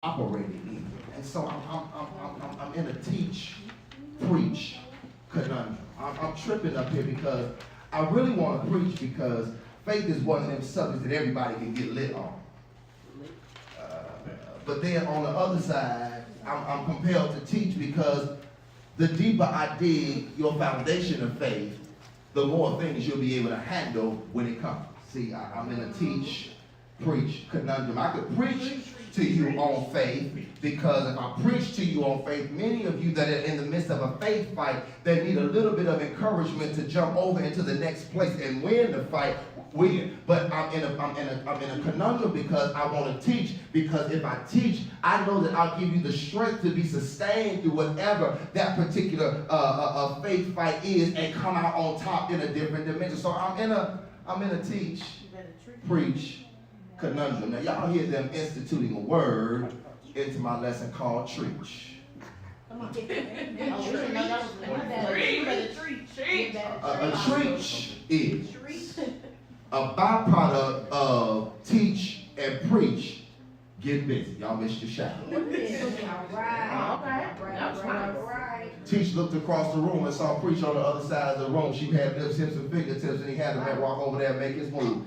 operated in. And so I'm in a preach conundrum. I'm tripping up here because I really want to preach because faith is one of them subjects that everybody can get lit on. But then on the other side, I'm compelled to teach because the deeper I dig your foundation of faith, the more things you'll be able to handle when it comes. See, I'm in a preach conundrum. I could preach to you on faith because if I preach to you on faith, many of you that are in the midst of a faith fight that need a little bit of encouragement to jump over into the next place and win the fight, win. But I'm in a conundrum because I want to teach, because if I teach, I know that I'll give you the strength to be sustained through whatever that particular faith fight is and come out on top in a different dimension. So I'm in a preach conundrum. Now y'all hear them instituting a word into my lesson called treach. A treach is a byproduct of teach and preach. Get busy. Y'all missed your shot. Teach looked across the room and saw preach on the other side of the room. She had lips, hips, and fingertips, and he had the man walk over there and make his move.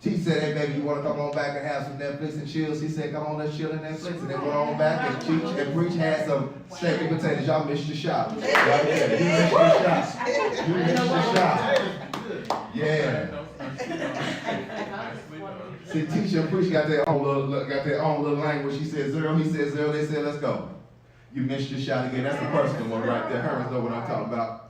Teach said, hey baby, you want to come on back and have some Netflix and chills? He said, come on, let's chill in Netflix. And they went on back and teach and preach had some steak and potatoes. Y'all missed your shot. Right there. You missed your shot. You missed your shot. Yeah. See, teacher and preach got their own little language. She said zero, he said zero, they said let's go. You missed your shot again. That's the personal one right there. Hermans know what I'm talking about.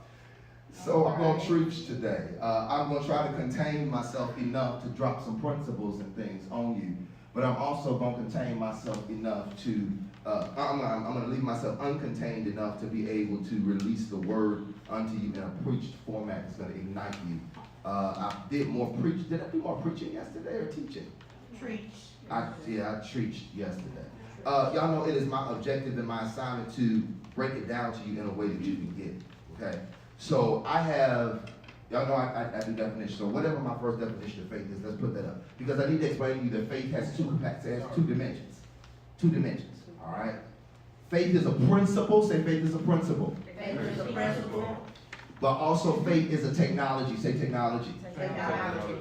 So I'm going to preach today. I'm going to try to contain myself enough to drop some principles and things on you. But I'm also going to contain myself enough to, I'm going to leave myself uncontained enough to be able to release the word unto you in a preached format that's going to ignite you. I did more preach. Did I do more preaching yesterday or teaching? Preach. I preached yesterday. Y'all know it is my objective and my assignment to break it down to you in a way that you can get it. Okay? So I have, y'all know I do definition. So whatever my first definition of faith is, let's put that up. Because I need to explain to you that faith has two dimensions. Two dimensions, all right? Faith is a principle. Say faith is a principle. Faith is a principle. But also faith is a technology. Say technology. Technology.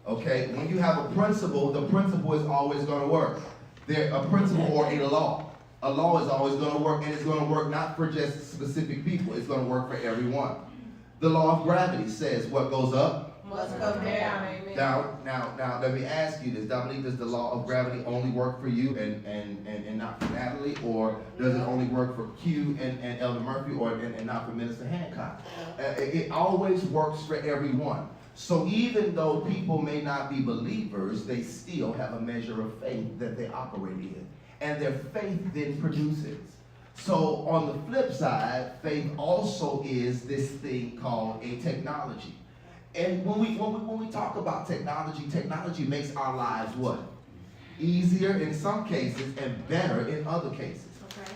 Okay, when you have a principle, the principle is always going to work. A principle or a law. A law is always going to work, and it's going to work not for just specific people. It's going to work for everyone. The law of gravity says what goes up must come down. Now, let me ask you this. Dominique, does the law of gravity only work for you and not for Natalie? Or does it only work for Q and Elder Murphy and not for Minister Hancock? It always works for everyone. So even though people may not be believers, they still have a measure of faith that they operate in. And their faith then produces. So on the flip side, faith also is this thing called a technology. And when we talk about technology makes our lives what? Easier in some cases and better in other cases.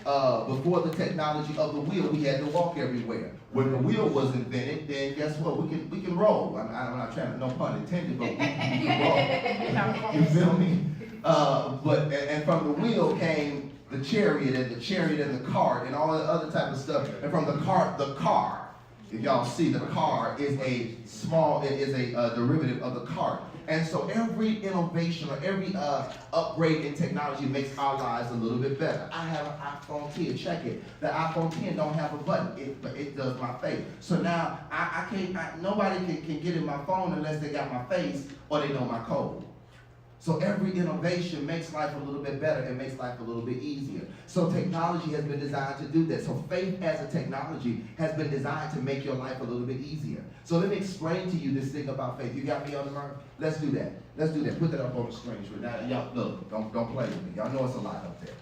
Before the technology of the wheel, we had to walk everywhere. When the wheel was invented, then guess what? We can roll. I'm not trying to, no pun intended, but we can roll. You feel me? And from the wheel came the chariot and the cart and all the other type of stuff. And from the car. If y'all see, the car is a derivative of the cart. And so every innovation or every upgrade in technology makes our lives a little bit better. I have an iPhone 10, check it. The iPhone 10 don't have a button, but it does my face. So now nobody can get in my phone unless they got my face or they know my code. So every innovation makes life a little bit better and makes life a little bit easier. So technology has been designed to do that. So faith as a technology has been designed to make your life a little bit easier. So let me explain to you this thing about faith. You got me on the mark? Let's do that. Put that up on the screen. Now, y'all, look, don't play with me. Y'all know it's a lot up there.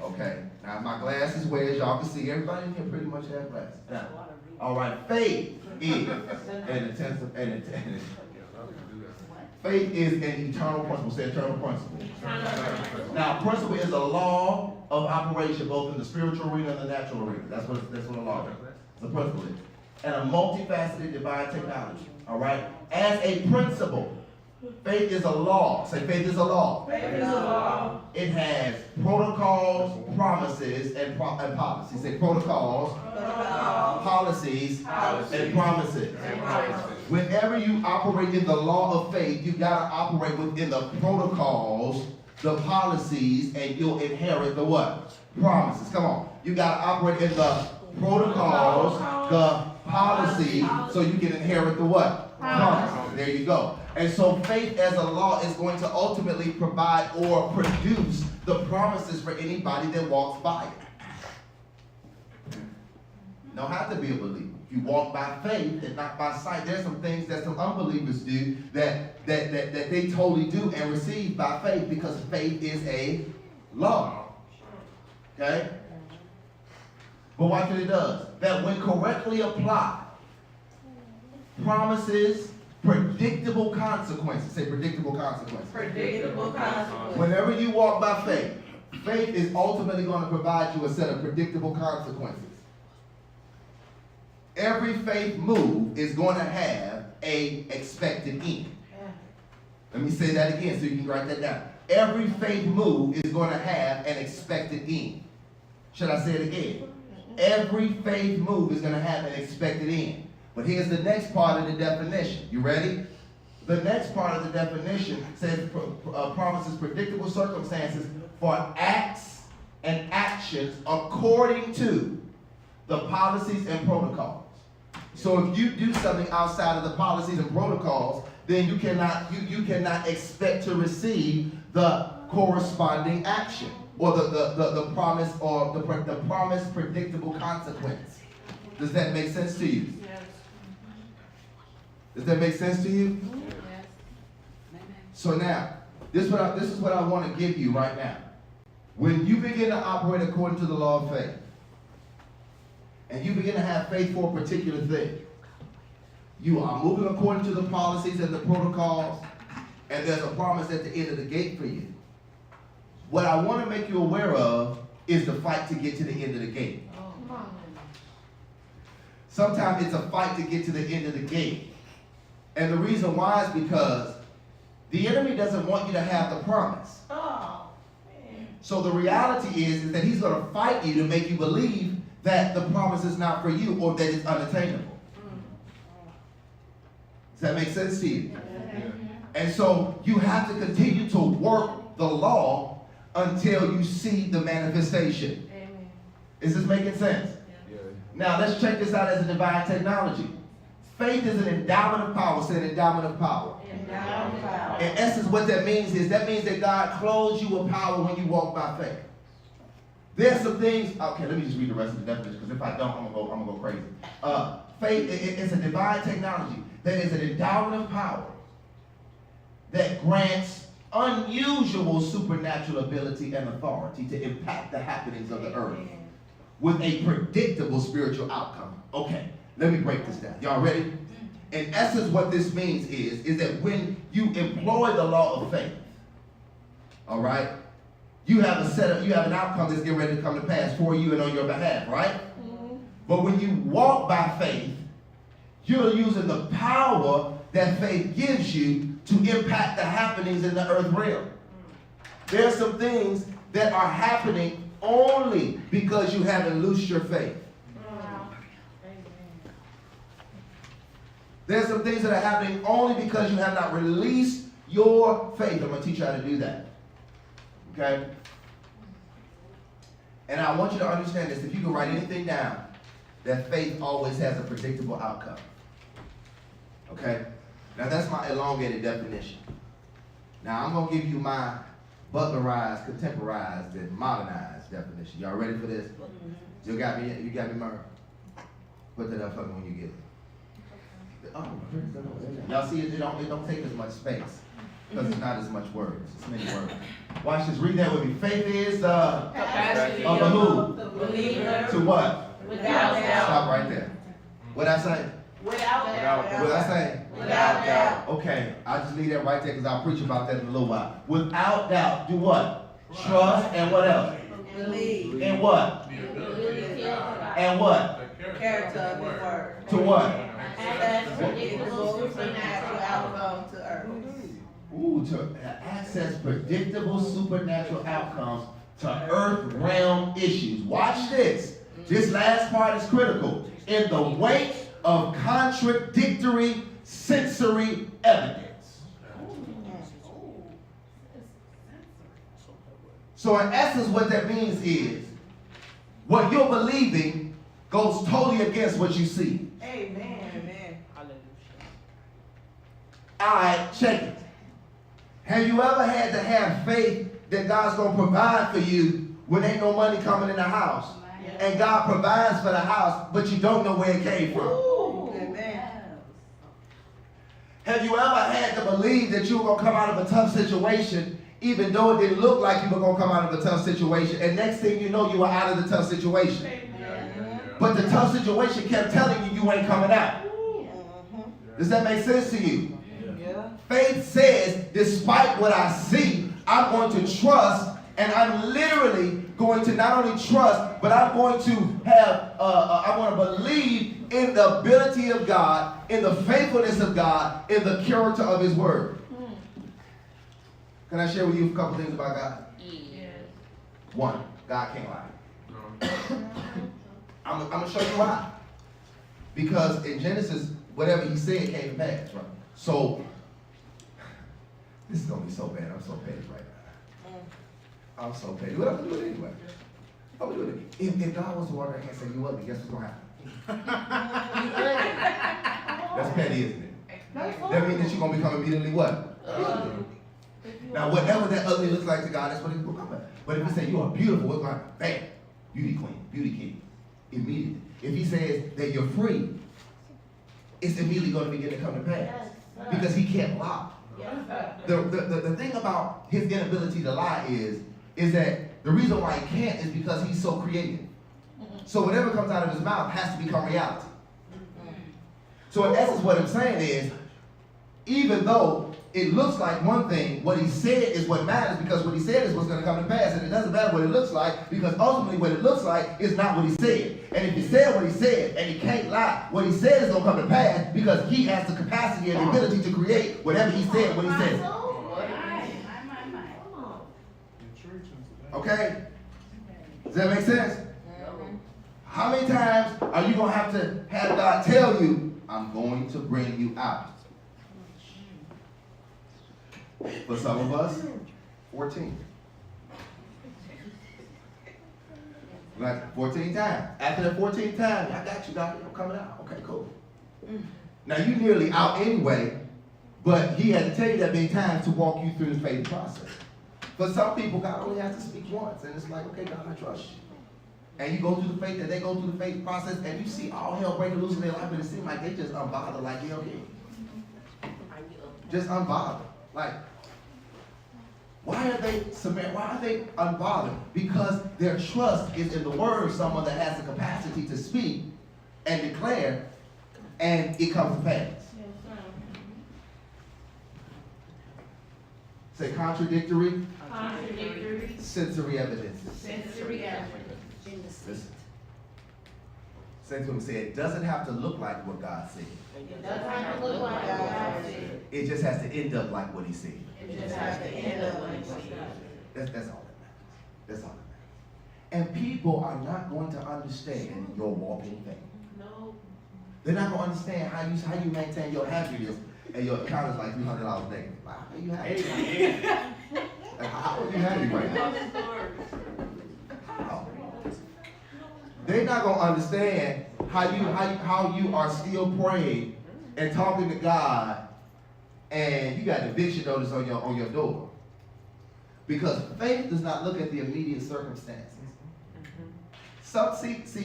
Okay? Now, my glasses where, as y'all can see, everybody in here pretty much has glasses. Now, all right, faith is faith is an eternal principle. Say eternal principle. Now, principle is a law of operation both in the spiritual arena and the natural arena. That's what a law is. It's a principle is. And a multifaceted divine technology. All right? As a principle, Faith is a law. Say faith is a law. Faith is a law. It has protocols, promises, and policies. Say protocols, policies, and promises. Whenever you operate in the law of faith, you gotta operate within the protocols, the policies, and you'll inherit the what? Promises. Come on. You gotta operate in the protocols, the policies, so you can inherit the what? Promises. There you go. And so faith as a law is going to ultimately provide or produce the promises for anybody that walks by it. You don't have to be a believer. If you walk by faith and not by sight, there's some things that some unbelievers do that they totally do and receive by faith because faith is a law. Okay? But watch what it does. That when correctly applied, promises predictable consequences. Say predictable consequences. Predictable consequences. Whenever you walk by faith, faith is ultimately going to provide you a set of predictable consequences. Every faith move is going to have a expected end. Let me say that again so you can write that down. Every faith move is going to have an expected end. Should I say it again? Every faith move is going to have an expected end. But here's the next part of the definition. You ready? The next part of the definition says promises predictable circumstances for acts and actions according to the policies and protocols. So if you do something outside of the policies and protocols, then you cannot expect to receive the corresponding action or the promise or the promised predictable consequence. Does that make sense to you? Does that make sense to you? Yes. So now, this is what I want to give you right now. When you begin to operate according to the law of faith, and you begin to have faith for a particular thing, you are moving according to the policies and the protocols, and there's a promise at the end of the gate for you. What I want to make you aware of is the fight to get to the end of the gate. Sometimes it's a fight to get to the end of the gate. And the reason why is because the enemy doesn't want you to have the promise. So the reality is that he's going to fight you to make you believe that the promise is not for you or that it's unattainable. Does that make sense to you? And so you have to continue to work the law until you see the manifestation. Is this making sense? Now let's check this out as a divine technology. Faith is an endowment of power. Say an endowment of power. Endowment of power. In essence, what that means is that God clothes you with power when you walk by faith. There's some things. Okay, let me just read the rest of the definition because if I don't, I'm gonna go crazy. Faith it's a divine technology that is an endowment of power that grants unusual supernatural ability and authority to impact the happenings of the earth with a predictable spiritual outcome. Okay. Let me break this down. Y'all ready? In essence, what this means is that when you employ the law of faith, all right, you have an outcome that's getting ready to come to pass for you and on your behalf, right? But when you walk by faith, you're using the power that faith gives you to impact the happenings in the earth realm. There are some things that are happening only because you haven't loosed your faith. There's some things that are happening only because you have not released your faith. I'm going to teach you how to do that. Okay? And I want you to understand this. If you can write anything down, that faith always has a predictable outcome. Okay? Now that's my elongated definition. Now I'm going to give you my Butlerized, contemporized, and modernized definition. Y'all ready for this? You got me, Murray? Put that up for me when you get it. Oh, y'all see it don't take as much space because it's not as much words. It's many words. Watch this. Read that with me. Faith is the capacity of the who? The believer. To what? Without doubt. Stop right there. What'd I say? Without doubt. What'd I say? Without doubt. Okay, I'll just leave that right there because I'll preach about that in a little while. Without doubt, do what? Trust and what else? Believe. And what? And what? Character of the word. To what? That's predictable supernatural outcome to earth. To access predictable supernatural outcomes to earth realm issues. Watch this. This last part is critical. In the wake of contradictory sensory evidence. So in essence, what that means is what you're believing goes totally against what you see. Amen. Amen. All right, check it. Have you ever had to have faith that God's going to provide for you when ain't no money coming in the house? And God provides for the house, but you don't know where it came from. Amen. Have you ever had to believe that you were going to come out of a tough situation, even though it didn't look like you were going to come out of a tough situation, and next thing you know, you were out of the tough situation? But the tough situation kept telling you ain't coming out. Does that make sense to you? Faith says, despite what I see, I'm going to trust, and I'm literally going to not only trust, but I'm going to have, I want to believe in the ability of God, in the faithfulness of God, in the character of His Word. Can I share with you a couple things about God? Yes. One, God can't lie. I'm going to show you why. Because in Genesis, whatever He said came to pass, right? So, this is going to be so bad. I'm so petty right now. I'm so petty. But I'm going to do it anyway. I'm going to do it. If God was to water and say you ugly, guess what's going to happen? That's petty, isn't it? That means that you're going to become immediately what? Ugly. Now, whatever that ugly looks like to God, that's what it's going to come. But if He say you are beautiful, what's going to happen? Bam. Beauty queen, beauty king. Immediately. If He says that you're free, it's immediately going to begin to come to pass. Because He can't lie. The thing about His inability to lie is that the reason why He can't is because He's so creative. So whatever comes out of His mouth has to become reality. So in essence, what I'm saying is, even though it looks like one thing, what He said is what matters, because what He said is what's going to come to pass, and it doesn't matter what it looks like, because ultimately what it looks like is not what He said. And if He said what He said, and He can't lie, what He said is going to come to pass, because He has the capacity and the ability to create whatever He said when He said it. Okay? Does that make sense? How many times are you going to have God tell you, I'm going to bring you out? For some of us, 14. Like 14 times. After the 14th time, I got you, Doctor. I'm coming out. Okay, cool. Now you nearly out anyway, but He had to tell you that many times to walk you through the faith process. For some people, God only has to speak once, and it's like, okay, God, I trust you. And you go through the faith, and they go through the faith process, and you see all hell breaking loose in their life, but it seems like they just unbothered like hell did. Just unbothered. Like, why are they unbothered? Because their trust is in the word of someone that has the capacity to speak and declare, and it comes to pass. Say contradictory sensory evidence. Listen. Say to him, say it doesn't have to look like what God said. It just has to end up like what He said. That's all that matters. That's all that matters. And people are not going to understand your walking faith. No. They're not going to understand how you maintain your happiness and your account is like $300 negative. Like, how are you happy? Like, how are you happy right now? How? They're not going to understand how you are still praying and talking to God, and you got an eviction notice on your door. Because faith does not look at the immediate circumstances. Sometimes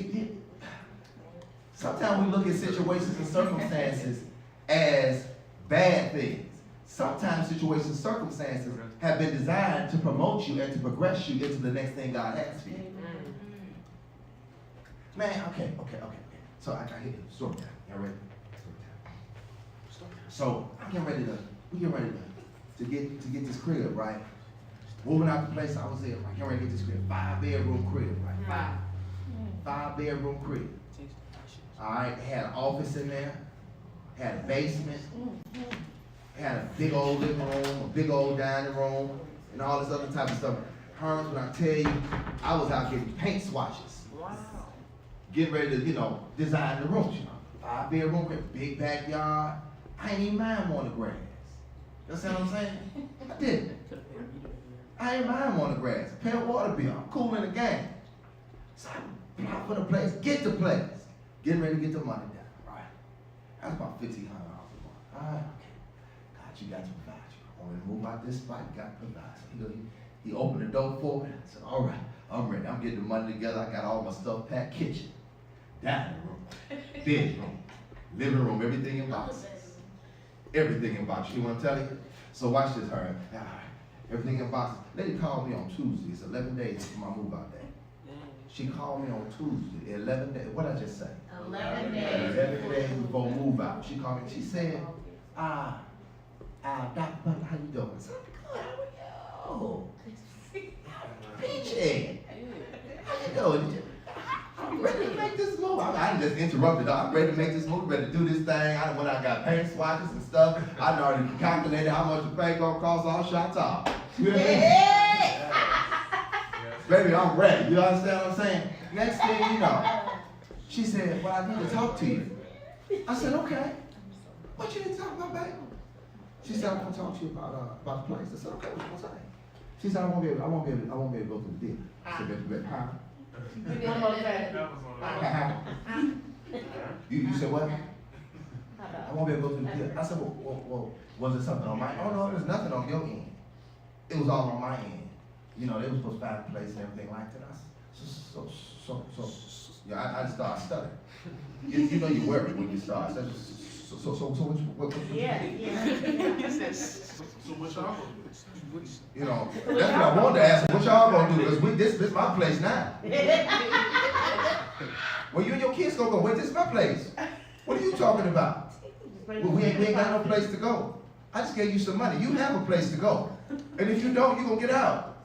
we look at situations and circumstances as bad things. Sometimes situations and circumstances have been designed to promote you and to progress you into the next thing God has for you. Man, okay. So I got here. Story time. Y'all ready? Story time. So we get ready to get this crib, right? Moving out the place I was in, like, getting ready to get this crib. 5-bedroom crib, right? 5-bedroom crib. All right, had an office in there, had a basement, had a big old living room, a big old dining room, and all this other type of stuff. Herms, when I tell you, I was out getting paint swatches. Wow. Getting ready to, design the rooms, 5-bedroom with big backyard. I ain't even mind mowing the grass. You understand what I'm saying? I didn't. I ain't mind mowing the grass. Paying water bill. I'm cool in the game. So I apply for the place, get the place. Getting ready to get the money down, right? That's about $1,500 a month. All right, okay. God, you got to provide. You want me to move out this spot, you got to provide. So he opened the door for me. I said, all right, I'm ready. I'm getting the money together. I got all my stuff packed. Kitchen, dining room, bedroom, living room, everything in boxes. Everything in boxes. You want to tell you? So watch this, her. All right. Everything in boxes. Lady called me on Tuesday. It's 11 days before my move out day. She called me on Tuesday, 11 days. What did I just say? 11 days. 11 days before move out. She called me. She said, Dr. Butler, how you doing? I said, good. How are you? Peachy. How you doing? I'm ready to make this move. I just interrupted her. I'm ready to make this move. Ready to do this thing. When I got paint swatches and stuff, I already calculated how much the paint gonna cost. All shot top. You know what I mean? Baby, I'm ready. You understand what I'm saying? Next thing you know, she said, well, I need to talk to you. I said, okay. What you need to talk about, baby? She said, I want to talk to you about the place. I said, okay, what you want to say? She said, I won't be able to go through the deal. I said, baby, huh? You said what? I won't be able to go through the deal. I said, well, was it something on my end? Oh, no, there's nothing on your end. It was all on my end. They were supposed to find a place and everything like that. I just started studying. You know you worry when you start. So what? Yeah. So what y'all gonna do? That's what I wanted to ask. What y'all gonna do? Because this is my place now. Well, you and your kids gonna go. Wait, this is my place. What are you talking about? Well, we ain't got no place to go. I just gave you some money. You have a place to go, and if you don't, you gonna get out.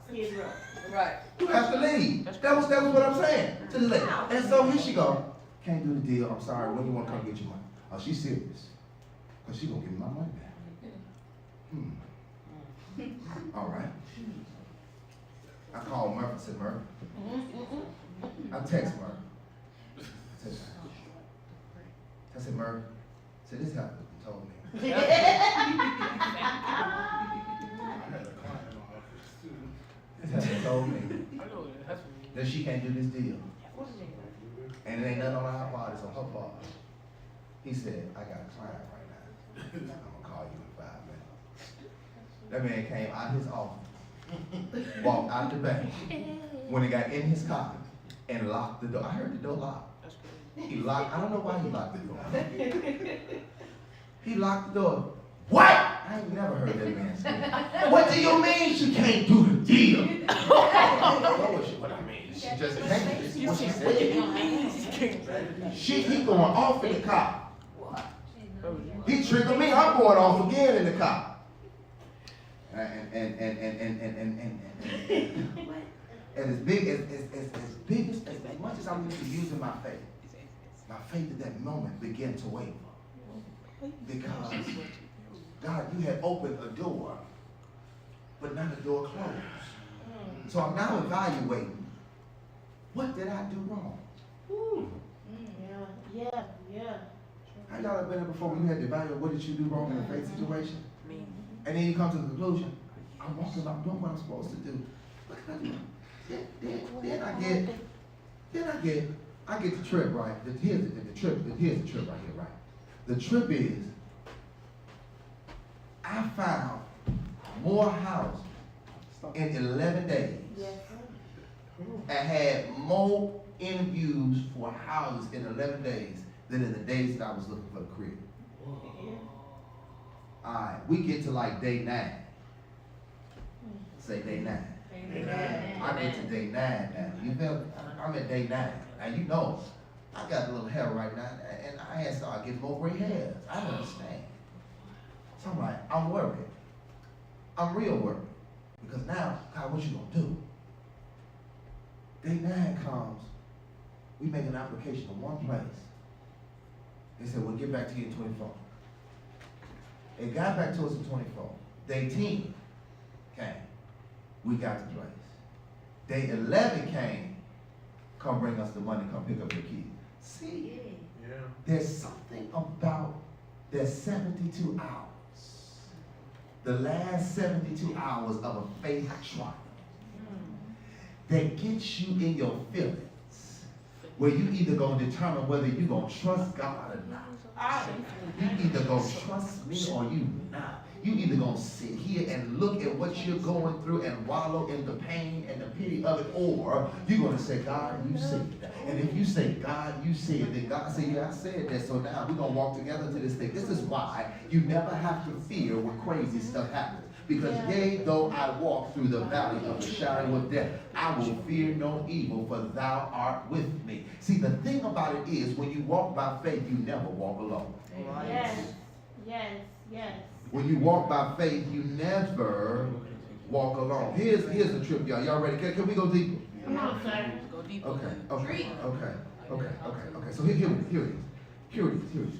Right. You have to leave. That was what I'm saying to the lady. And so here she go. Can't do the deal. I'm sorry. When you want to come get your money? Oh, she's serious. Because she going to give me my money back. All right. I called Murphy and said, Murphy. I text Murphy. I said, Murphy. I said, this happened. He told me. He told me that she can't do this deal. And it ain't nothing on our part, it's on her part. He said, I got a client right now. I'm gonna call you in 5 minutes. That man came out of his office, walked out the bank, when he got in his car, and locked the door. I heard the door lock. He locked, I don't know why he locked the door. He locked the door. What? I ain't never heard that man say. What do you mean she can't do the deal? What I mean, she just can't. What she said. He going off in the car. He triggered me. I'm going off again in the car. And as much as I'm used to using my faith at that moment began to waver. Because God, you had opened a door, but not a door closed. So I'm now evaluating, what did I do wrong? Yeah. How y'all have been there before when you had to evaluate what did you do wrong in a faith situation? And then you come to the conclusion, I'm doing what I'm supposed to do. What can I do? Then I get the trip, right? Here's the trip right here, right? The trip is, I found more houses in 11 days and had more interviews for houses in 11 days than in the days that I was looking for the crib. All right, we get to like day 9. Say day 9. Amen. I get to day 9 now. You feel me? I'm at day 9. Now you know, I got a little hair right now, and I had started getting more gray hairs. I don't understand. So I'm like, I'm worried. I'm real worried. Because now, God, what you gonna do? Day 9 comes, we make an application to one place. They said, we'll get back to you in 24. It got back to us in 24. Day 10 came. We got the place. Day 11 came. Come bring us the money. Come pick up your key. See, there's something about that 72 hours. The last 72 hours of a faith trial that gets you in your feelings, where you either gonna determine whether you gonna trust God or not. You either gonna trust me or you not. You either gonna sit here and look at what you're going through and wallow in the pain and the pity of it, or you're gonna say, God, you said it. And if you say, God, you said it, then God say, yeah, I said that, so now we're gonna walk together to this thing. This is why you never have to fear when crazy stuff happens. Because yea, though I walk through the valley of the shadow of death, I will fear no evil, for thou art with me. See, the thing about it is, when you walk by faith, you never walk alone. Yes, yes, yes. When you walk by faith, you never walk alone. Here's the trip, y'all. Y'all ready? Can we go deeper? Come on, sir. Go deeper. Okay. So here it is.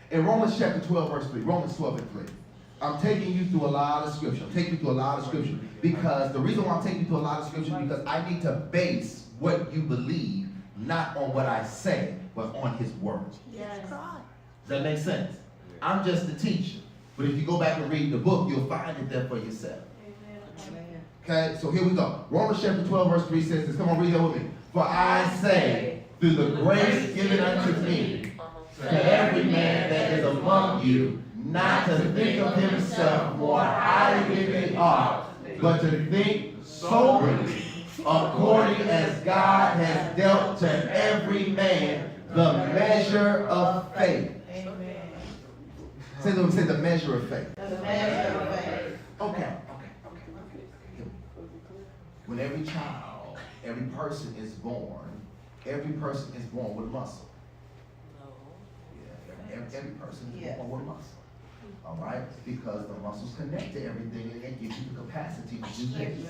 In Romans chapter 12, verse 3. Romans 12 and 3. I'm taking you through a lot of scripture. Because the reason why I'm taking you through a lot of scripture is because I need to base what you believe not on what I say, but on his word. Yes. Does that make sense? I'm just the teacher. But if you go back and read the book, you'll find it there for yourself. Amen. Okay, so here we go. Romans chapter 12, verse 3 says this. Come on, read that with me. For I say, through the grace given unto me, to every man that is among you, not to think of himself more highly than he ought, but to think soberly, according as God has dealt to every man the measure of faith. Amen. Say the measure of faith. The measure of faith. Okay. When every child, every person is born with muscle. Yeah, every person is born with muscle. All right? Because the muscles connect to everything and it gives you the capacity to do things.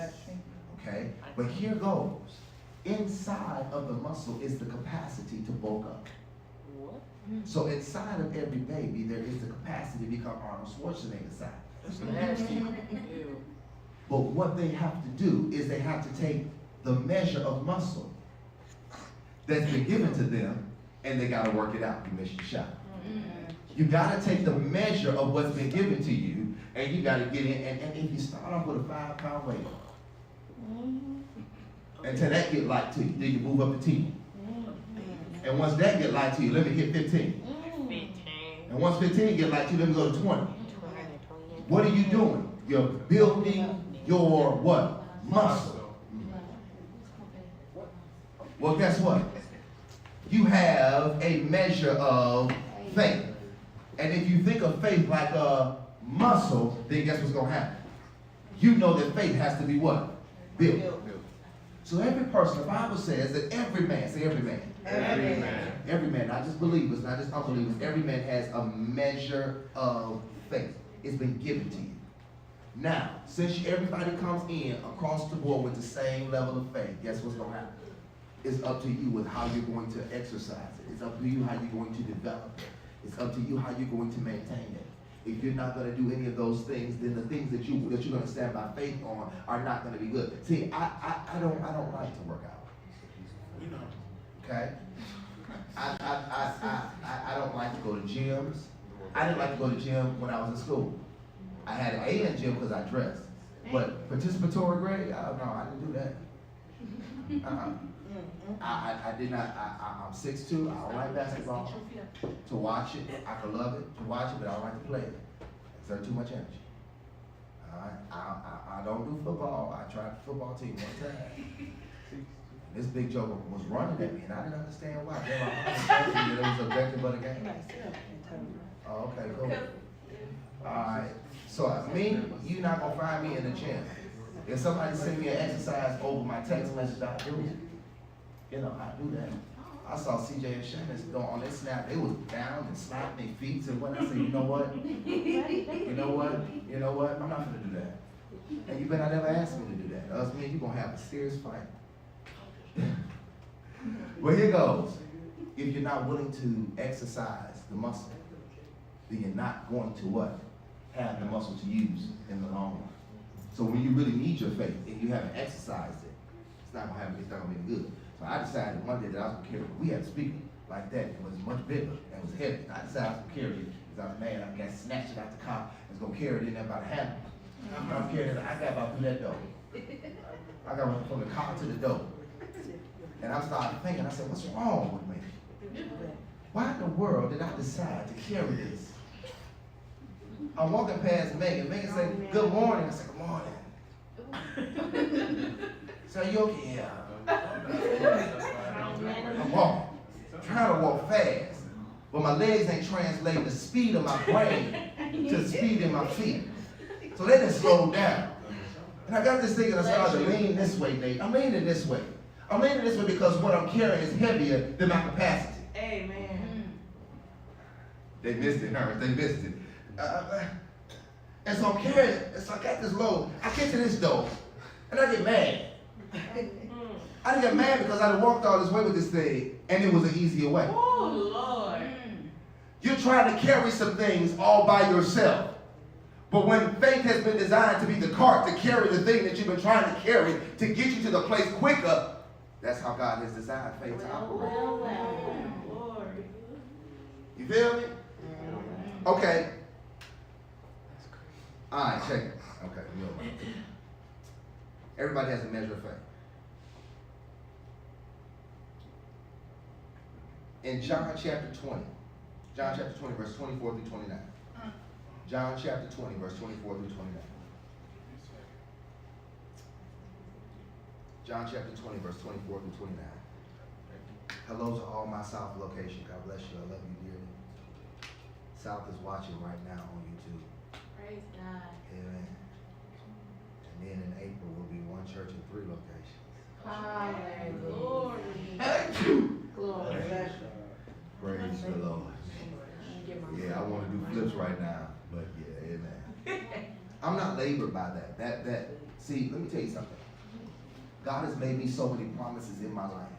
Okay? But here goes. Inside of the muscle is the capacity to bulk up. So inside of every baby, there is the capacity to become Arnold Schwarzenegger size. But what they have to do is they have to take the measure of muscle that's been given to them and they got to work it out. You missed your shot. You got to take the measure of what's been given to you and you got to get in. And if you start off with a 5-pound weight, until that get light to you, then you move up to 10. And once that get light to you, let me hit 15. And once 15 get light to you, let me go to 20. What are you doing? You're building your what? Muscle. Well, guess what? You have a measure of faith. And if you think of faith like a muscle, then guess what's going to happen? You know that faith has to be what? Built. So every person, the Bible says that every man, say every man. Every man, not just believers, not just unbelievers. Every man has a measure of faith. It's been given to you. Now, since everybody comes in across the board with the same level of faith, guess what's going to happen? It's up to you with how you're going to exercise it. It's up to you how you're going to develop it. It's up to you how you're going to maintain it. If you're not going to do any of those things, then the things that you're going to stand by faith on are not going to be good. See, I don't like to work out. Okay? I don't like to go to gyms. I didn't like to go to gym when I was in school. I had an A in gym because I dressed. But participatory grade, no, I didn't do that. I did not. I'm 6'2". I don't like basketball. To watch it, I could love it. To watch it, but I don't like to play it. Exert too much energy. All right. I don't do football. I tried the football team one time. This big joker was running at me, and I didn't understand why. It was objective of the game. Oh, okay, cool. All right. So me, you're not gonna find me in the gym. If somebody send me an exercise over my text message, I do it. You know, I do that. I saw CJ and Shannon on their snap. They was down and slapping their feet. And when I said, you know what? I'm not gonna do that. And you better not ever ask me to do that. Else me and you gonna have a serious fight. Well, here goes. If you're not willing to exercise the muscle, then you're not going to what? Have the muscle to use in the long run. So when you really need your faith and you haven't exercised it, it's not gonna be good. So I decided one day that I was gonna carry it. We had a speaker like that. It was much bigger and it was heavy. I decided I was gonna carry it because I was mad. I got snatched it out the car and was gonna carry it in there by the handle. I'm carrying it. I got about through that door. I got from the car to the door. And I started thinking, I said, what's wrong with me? Why in the world did I decide to carry this? I'm walking past Megan. Megan said, good morning. I said, good morning. So you okay? Yeah. I'm walking. Trying to walk fast. But my legs ain't translating the speed of my brain to the speed in my feet. So they just slowed down. And I got this thing and I started to lean this way, Nate. I'm leaning this way. I'm leaning this way because what I'm carrying is heavier than my capacity. Amen. They missed it, huh? They missed it. And so I'm carrying it. And so I got this load. I get to this door, and I get mad. I didn't get mad because I had walked all this way with this thing, and it was an easier way. Oh, Lord. You're trying to carry some things all by yourself. But when faith has been designed to be the cart to carry the thing that you've been trying to carry to get you to the place quicker, that's how God has designed faith to operate. You feel me? Okay. All right, check it. Okay, everybody has a measure of faith. In John chapter 20, verse 24 through 29. John chapter 20, verse 24 through 29. John chapter 20, verse 24 through 29. Hello to all my South location. God bless you. I love you dearly. South is watching right now on YouTube. Praise God. Amen. And then in April will be one church in 3 locations. Hallelujah. Thank you. Glory. Praise the Lord. Yeah, I want to do flips right now, but yeah, amen. I'm not labored by that. See, let me tell you something. God has made me so many promises in my life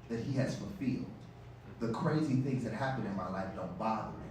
that He has fulfilled. The crazy things that happen in my life don't bother me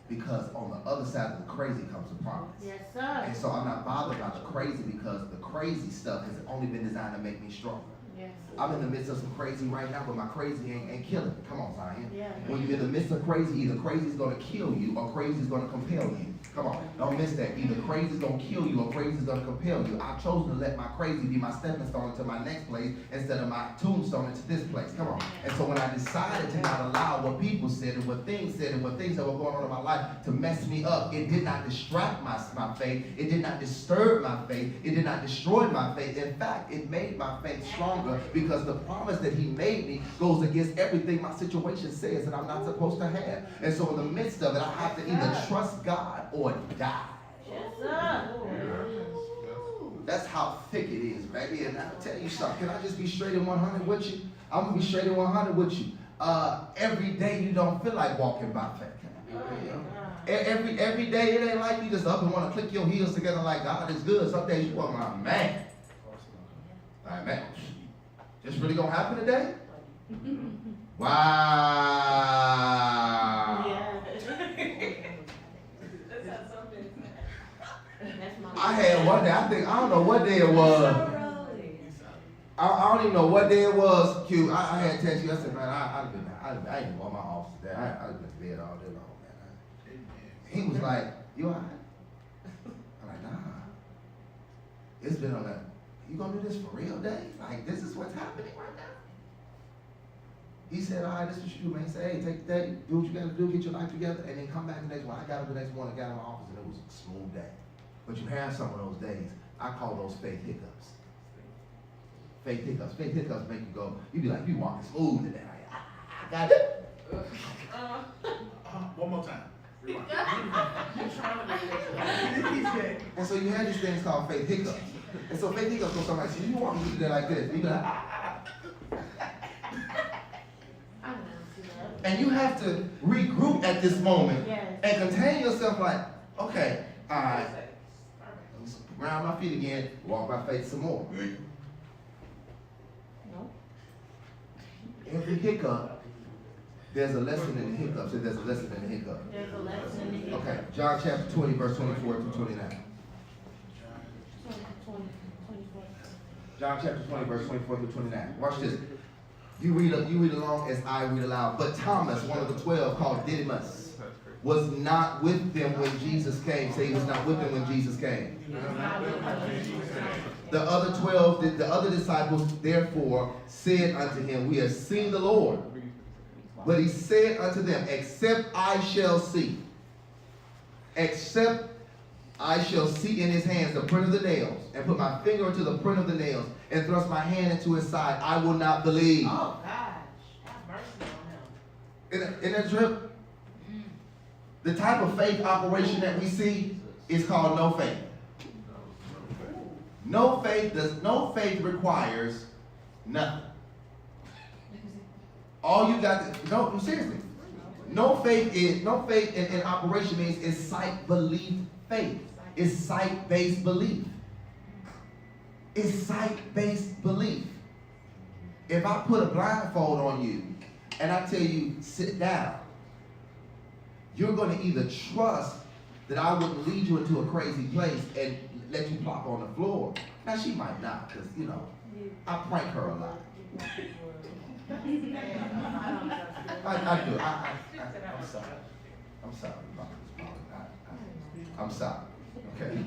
because on the other side of the crazy comes the promise. Yes, sir. And so I'm not bothered by the crazy because the crazy stuff has only been designed to make me stronger. Yes. I'm in the midst of some crazy right now, but my crazy ain't killing me. Come on, Zion. Yeah. When you're in the midst of crazy, either crazy is going to kill you or crazy is going to compel you. Come on, don't miss that. Either crazy is going to kill you or crazy is going to compel you. I've chosen to let my crazy be my stepping stone into my next place instead of my tombstone into this place. Come on. And so when I decided to not allow what people said and what things said and what things that were going on in my life to mess me up, it did not distract my faith. It did not disturb my faith. It did not destroy my faith. In fact, it made my faith stronger because the promise that He made me goes against everything my situation says that I'm not supposed to have. And so in the midst of it, I have to either trust God or die. Yes, sir. That's how thick it is, baby. And I'll tell you something. Can I just be straight and 100 with you? I'm going to be straight and 100 with you. Every day you don't feel like walking by faith. Every day it ain't like you just up and want to click your heels together like God is good. Some days you walk like, man. Like, man. This really going to happen today? Wow. Yeah. I had one day, I don't know what day it was. I don't even know what day it was, Q. I had to text you. I said, man, I ain't go in my office today. I've been in bed all day long, man. He was like, you all right? I'm like, nah. It's been on that. You gonna do this for real, Dave? Like, this is what's happening right now? He said, all right, this is what you do, man. He said, hey, take the day, do what you gotta do, get your life together, and then come back the next one. I got up the next morning, got in my office, and it was a smooth day. But you have some of those days. I call those faith hiccups. Faith hiccups. Faith hiccups make you go, you be like, you walking smooth today. I got it. One more time. And so you have these things called faith hiccups. And so faith hiccups go somebody say, you walking through today like this. You be like, and you have to regroup at this moment and contain yourself like, okay, all right. Ground my feet again, walk by faith some more. Every hiccup There's a lesson in the hiccup. Say there's a lesson in the hiccup. There's a lesson in it. Okay, John chapter 20, verse 24 through 29. John chapter 20, verse 24 through 29. Watch this. You read along as I read aloud. But Thomas, one of the 12, called Didymus, was not with them when Jesus came. Say he was not with them when Jesus came. The other 12, the other disciples, therefore, said unto him, we have seen the Lord. But he said unto them, except I shall see in his hands the print of the nails, and put my finger into the print of the nails, and thrust my hand into his side, I will not believe. Oh, gosh. Have mercy on him. In that trip, the type of faith operation that we see is called no faith. No faith requires nothing. All you got to, no, seriously. No faith in operation means it's sight belief faith. It's sight-based belief. It's sight-based belief. If I put a blindfold on you and I tell you sit down, you're going to either trust that I wouldn't lead you into a crazy place and let you plop on the floor. Now she might not, because I prank her a lot. I do. I'm sorry. I'm sorry about this. I'm sorry. Okay.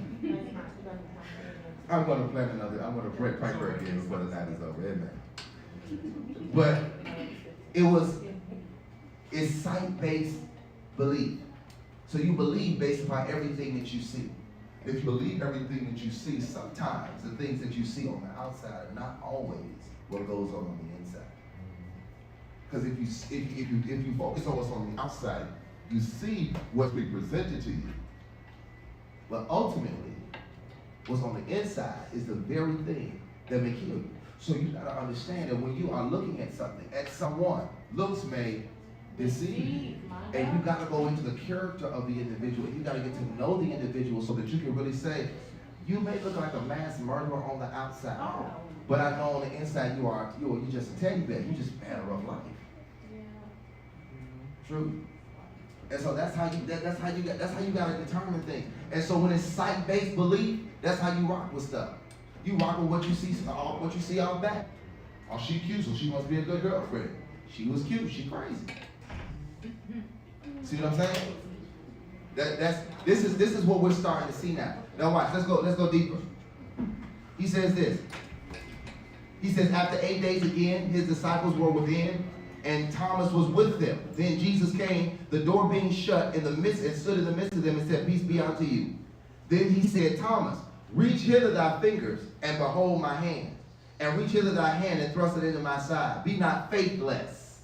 I'm going to plan another. I'm going to prank her again before the night is over. Amen. But it's sight-based belief. So you believe based upon everything that you see. If you believe everything that you see, sometimes the things that you see on the outside are not always what goes on the inside. Because if you focus on what's on the outside, you see what's being presented to you. But ultimately, what's on the inside is the very thing that may kill you. So you gotta understand that when you are looking at something, at someone, looks may deceive you. And you gotta go into the character of the individual. You gotta get to know the individual so that you can really say, you may look like a mass murderer on the outside, but I know on the inside you're just a teddy bear. You just had a rough life. True. And so that's how you gotta determine things. And so when it's sight-based belief, that's how you rock with stuff. You rock with what you see out back. Oh, she cute, so she must be a good girlfriend. She was cute, she crazy. See what I'm saying? This is what we're starting to see now. Now watch, let's go deeper. He says this. He says, after 8 days again, his disciples were within, and Thomas was with them. Then Jesus came, the door being shut in the midst, and stood in the midst of them and said, peace be unto you. Then he said, Thomas, reach hither thy fingers, and behold my hand. And reach hither thy hand, and thrust it into my side. Be not faithless.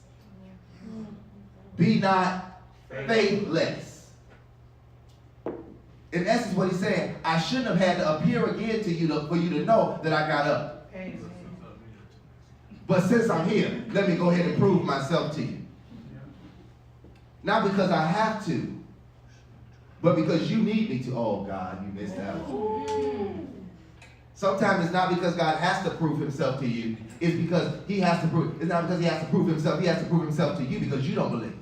Be not faithless. In essence, what he's saying, I shouldn't have had to appear again to you for you to know that I got up. But since I'm here, let me go ahead and prove myself to you. Not because I have to, but because you need me to. Oh, God, you missed out. Sometimes it's not because God has to prove himself to you. It's because he has to prove. It's not because he has to prove himself. He has to prove himself to you because you don't believe.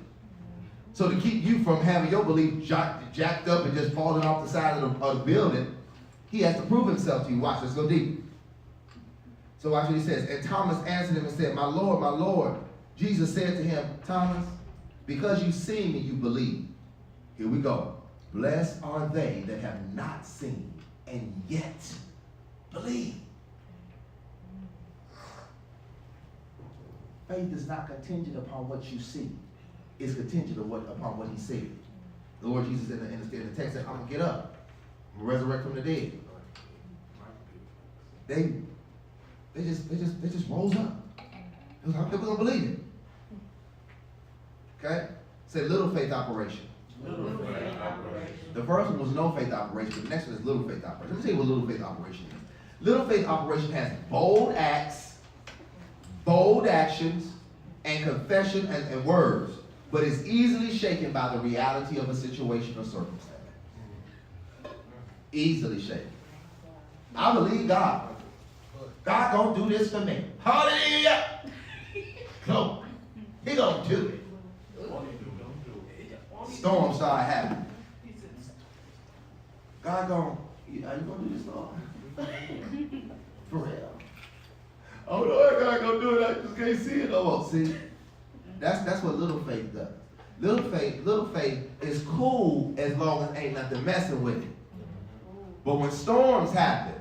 So to keep you from having your belief jacked up and just falling off the side of the building, he has to prove himself to you. Watch, let's go deep. So watch what he says. And Thomas answered him and said, my Lord, my Lord. Jesus said to him, Thomas, because you've seen me, you believe. Here we go. Blessed are they that have not seen and yet believe. Faith is not contingent upon what you see. It's contingent upon what he said. The Lord Jesus in the text said, I'm going to get up. I'm going to resurrect from the dead. They just rose up. They were going to believe it. Okay? Say little faith operation. Little faith operation. The first one was no faith operation, but the next one is little faith operation. Let me tell you what little faith operation is. Little faith operation has bold acts, bold actions, and confession and words, but is easily shaken by the reality of a situation or circumstance. Easily shaken. I believe God. God gonna do this for me. Hallelujah. Glory. He gonna do it. started happening. God going, are you going to do this, Lord? For real? Oh, no, God going to do it. I just can't see it no more. See, that's what little faith does. Little faith is cool as long as ain't nothing messing with it. But when storms happen,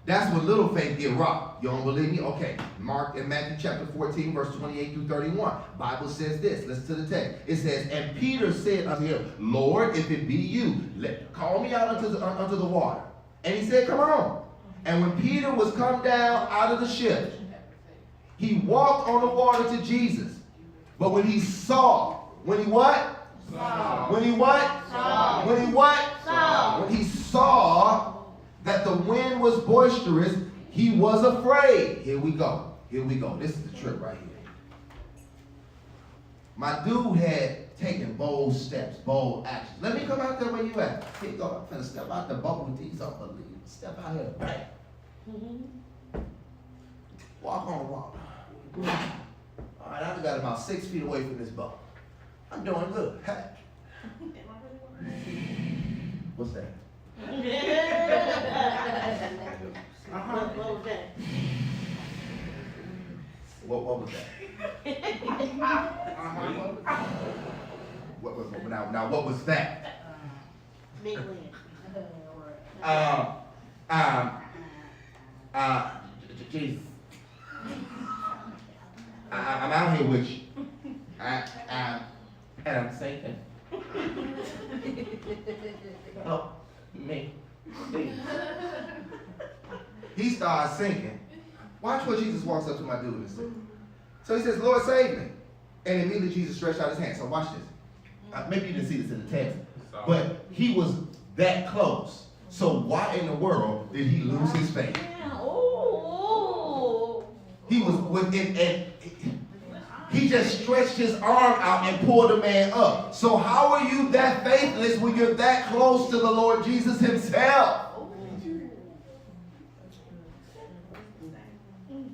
that's when little faith get rocked. You don't believe me? Okay. Mark in Matthew chapter 14, verse 28 through 31. Bible says this. Listen to the text. It says, and Peter said unto him, Lord, if it be you, call me out unto the water. And he said, come on. And when Peter was come down out of the ship, he walked on the water to Jesus. But when he saw, when he what? Saw. When he what? Saw. When he what? Saw. When he saw that the wind was boisterous, he was afraid. Here we go. Here we go. This is the trick right here. My dude had taken bold steps, bold actions. Let me come out there where you at. Here you go. I'm finna step out the boat with these unbelievers. Step out here. Bam. Walk on the water. All right, I just got about 6 feet away from this boat. I'm doing good. Hey. What's that? What was that? What was that? Now what was that? Big win. Jesus. I'm out here with you. And I'm sinking. Help me, please. He starts sinking. Watch what Jesus walks up to my dude and says. So he says, Lord, save me. And immediately Jesus stretched out his hand. So watch this. Maybe you didn't see this in the text. But he was that close. So why in the world did he lose his faith? He was within, and he just stretched his arm out and pulled the man up. So how are you that faithless when you're that close to the Lord Jesus himself?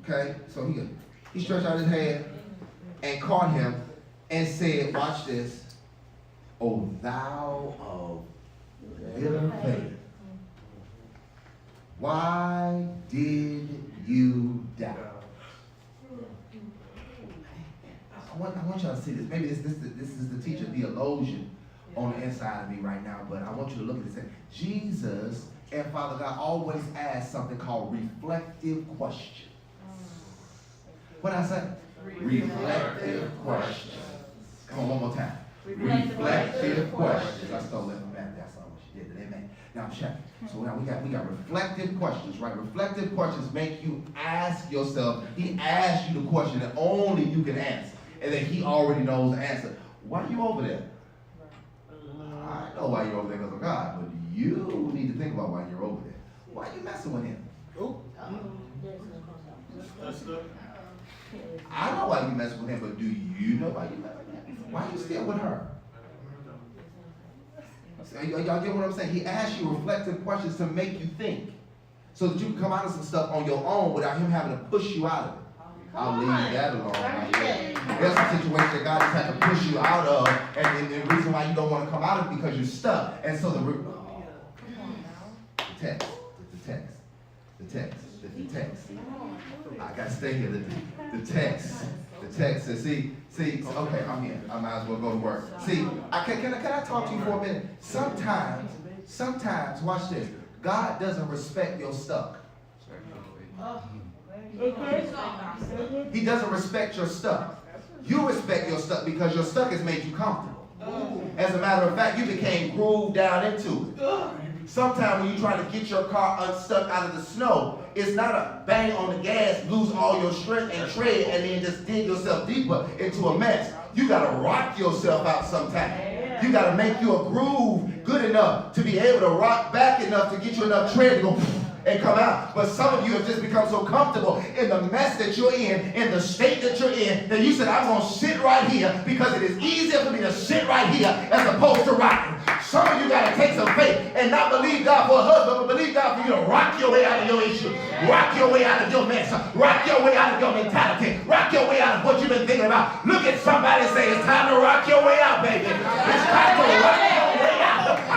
Okay, so he stretched out his hand and caught him and said, watch this, O thou of little faith, why did you doubt? I want y'all to see this. Maybe this is the teacher theologian on the inside of me right now, but I want you to look at this. Jesus and Father God always ask something called reflective questions. What I say? Reflective questions. Come on, one more time. Reflective questions. I stole that from Matthew. That's all she did. Amen. Now check. So now we got reflective questions, right? Reflective questions make you ask yourself. He asks you the question that only you can answer. And then he already knows the answer. Why are you over there? I know why you're over there because of God, but you need to think about why you're over there. Why are you messing with him? I know why you messing with him, but do you know why you messing with him? Why are you still with her? Y'all get what I'm saying? He asks you reflective questions to make you think so that you can come out of some stuff on your own without him having to push you out of it. I'll leave that alone right there. There's a situation that God just had to push you out of, and the reason why you don't want to come out of it because you're stuck. And so the text. I got to stay here. The text says, see, okay, I'm here. I might as well go to work. See, can I talk to you for a minute? Sometimes, watch this. God doesn't respect your stuck. He doesn't respect your stuff. You respect your stuff because your stuff has made you comfortable. As a matter of fact, you became grooved down into it. Sometimes when you try to get your car unstuck out of the snow, it's not a bang on the gas, lose all your strength and tread, and then just dig yourself deeper into a mess. You got to rock yourself out sometimes. You got to make you a groove good enough to be able to rock back enough to get you enough tread to go and come out. But some of you have just become so comfortable in the mess that you're in the state that you're in, that you said, I'm going to sit right here because it is easier for me to sit right here as opposed to rocking. Some of you got to take some faith and not believe God for a husband, but believe God for you to rock your way out of your issue, rock your way out of your mess, rock your way out of your mentality, rock your way out of what you've been thinking about. Look at somebody and say, it's time to rock your way out, baby. It's time to rock your way out.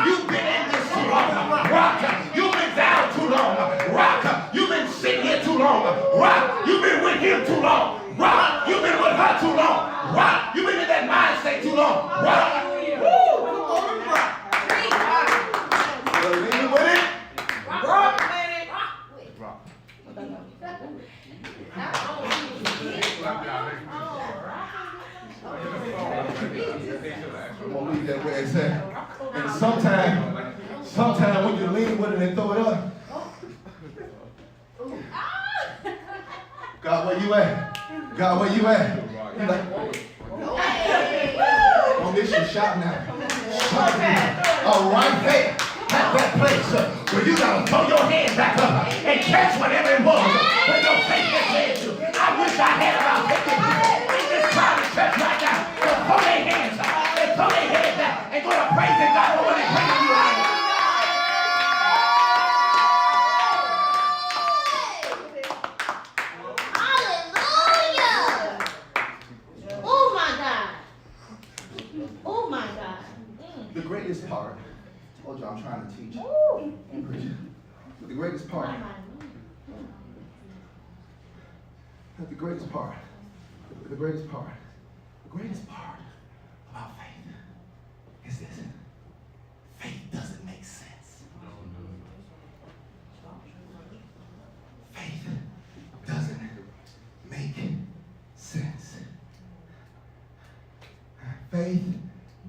you've been in this too long. Rock, you've been down too long. Rock, you've been sitting here too long. Rock, you've been with him too long. Rock, you've been with her too long. Rock, you've been in that mindset too long. Rock. Woo, come on, rock. Lean with it. Rock with it. Rock. I'm gonna leave that where it's at. And sometimes when you lean with it and throw it up, God, where you at? God, where you at? You like, don't miss your shot now. Shot now. All right, hey, at that place where you gotta throw your hand back up and catch whatever it was when your faith gets led to. I wish I had about 50 people in this crowd of church right now to throw their hands up and throw their heads down and go to praising God for what He's bringing you out of. The greatest part, I told you I'm trying to teach and preach. But the greatest part, the greatest part about faith is this. Faith doesn't make sense. Faith doesn't make sense. Faith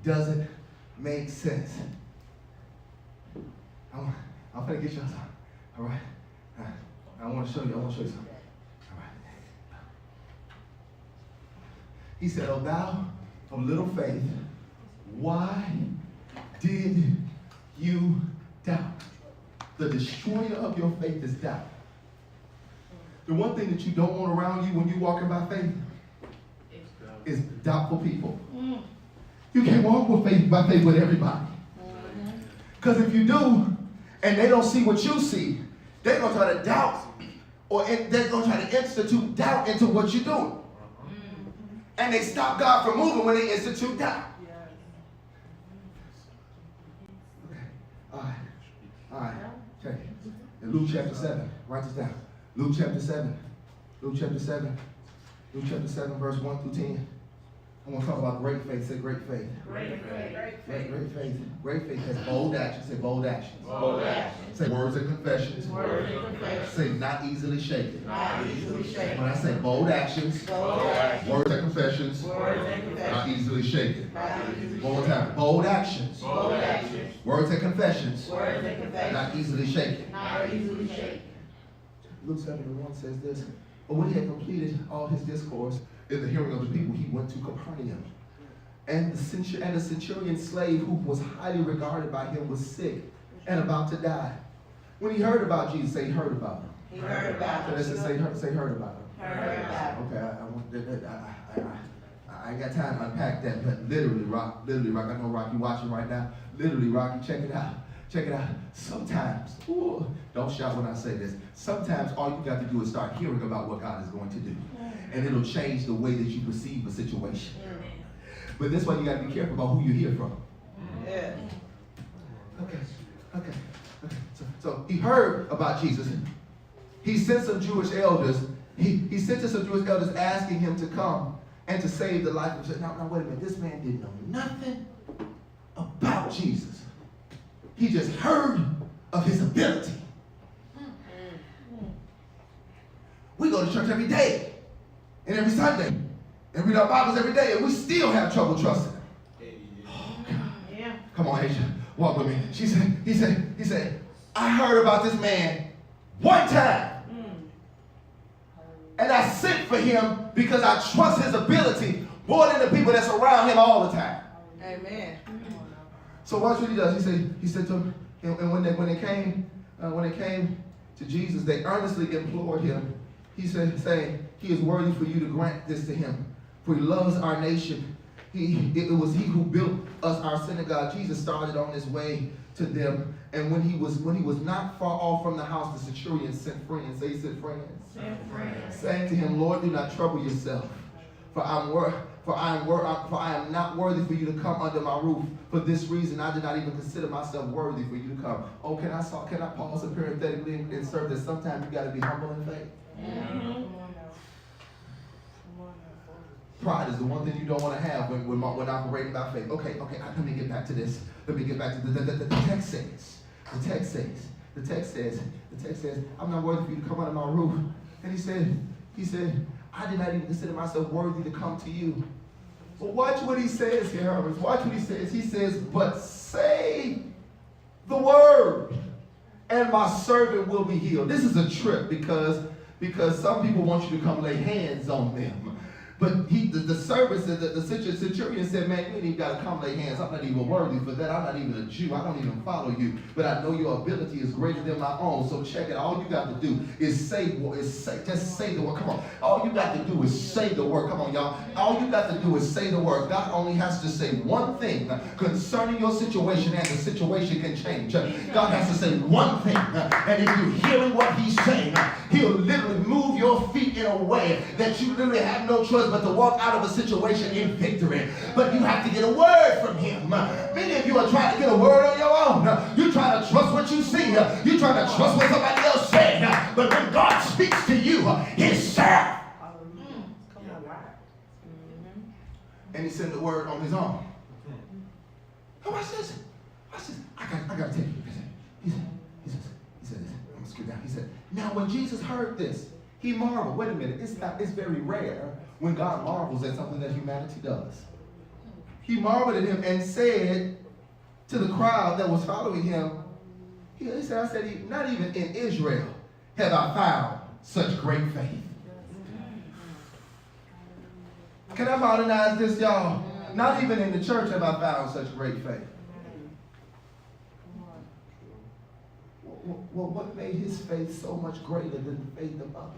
doesn't make sense. I'm gonna get you something. All right. I want to show you something. All right. He said, "O thou of little faith, why did you doubt?" The destroyer of your faith is doubt. The one thing that you don't want around you when you're walking by faith is doubtful people. You can't walk by faith with everybody. Because if you do, and they don't see what you see, they're going to try to doubt, or they're going to try to institute doubt into what you're doing. And they stop God from moving when they institute doubt. Okay. All right. Check it. In Luke chapter 7, write this down. Luke chapter 7, verse 1 through 10. I want to talk about great faith. Say great faith. Great faith. Great faith has bold actions. Say bold actions. Bold actions. Say words and confessions. Words and confessions. Say not easily shaken. Not easily shaken. When I say bold actions, words and confessions, not easily shaken. One more time. Bold actions. Words and confessions, not easily shaken. Luke 7:1 says this. But when he had completed all his discourse in the hearing of the people, he went to Capernaum. And the centurion's slave, who was highly regarded by him, was sick and about to die. When he heard about Jesus, say he heard about him. He heard about him. So let's just say heard about him. Heard about him. Okay, I ain't got time to unpack that, but literally, Rock, I know Rock, you watching right now. Literally, Rocky, check it out. Sometimes, don't shout when I say this. Sometimes all you got to do is start hearing about what God is going to do. And it'll change the way that you perceive a situation. But this why you got to be careful about who you hear from. Yeah. Okay. So he heard about Jesus. He sent some Jewish elders. He sent to some Jewish elders asking him to come and to save the life of Jesus. Now wait a minute. This man didn't know nothing about Jesus. He just heard of his ability. We go to church every day and every Sunday and read our Bibles every day, and we still have trouble trusting him. Oh, God. Yeah. Come on, Asia, walk with me. He said, I heard about this man one time. And I sent for him because I trust his ability more than the people that's around him all the time. Amen. So watch what he does. He said to him, and when they came to Jesus, they earnestly implored him. He said, saying, he is worthy for you to grant this to him, for he loves our nation. It was he who built us our synagogue. Jesus started on his way to them, and when he was not far off from the house, the centurion sent friends. Say, he sent friends. Saying to him, Lord, do not trouble yourself, For I am not worthy for you to come under my roof. For this reason, I did not even consider myself worthy for you to come. Oh, can I pause and parenthetically insert that sometimes you got to be humble in faith? Mm-hmm. Pride is the one thing you don't want to have when operating by faith. Okay, let me get back to this. Let me get back to the text says, I'm not worthy for you to come under my roof. And he said, I did not even consider myself worthy to come to you. But watch what he says here, Herberts. Watch what he says. He says, but say the word, and my servant will be healed. This is a trick because some people want you to come lay hands on them. But the servant said, the centurion said, man, you ain't even got to come lay hands. I'm not even worthy for that. I'm not even a Jew. I don't even follow you. But I know your ability is greater than my own. So check it. All you got to do is say the word. Come on. All you got to do is say the word. Come on, y'all. All you got to do is say the word. God only has to say one thing concerning your situation, and the situation can change. God has to say one thing. And if you're hearing what he's saying, he'll literally move your feet in a way that you literally have no choice but to walk out of a situation in victory. But you have to get a word from him. Many of you are trying to get a word on your own. You're trying to trust what you see. You're trying to trust what somebody else said. But when God speaks to you, himself. And he sent the word on his own. Now watch this. I got to tell you. He said this. I'm going to skip down. He said, now when Jesus heard this, he marveled. Wait a minute. It's very rare when God marvels at something that humanity does. He marveled at him and said to the crowd that was following him, he said, not even in Israel have I found such great faith. Can I modernize this, y'all? Not even in the church have I found such great faith. Well, what made his faith so much greater than the faith of others?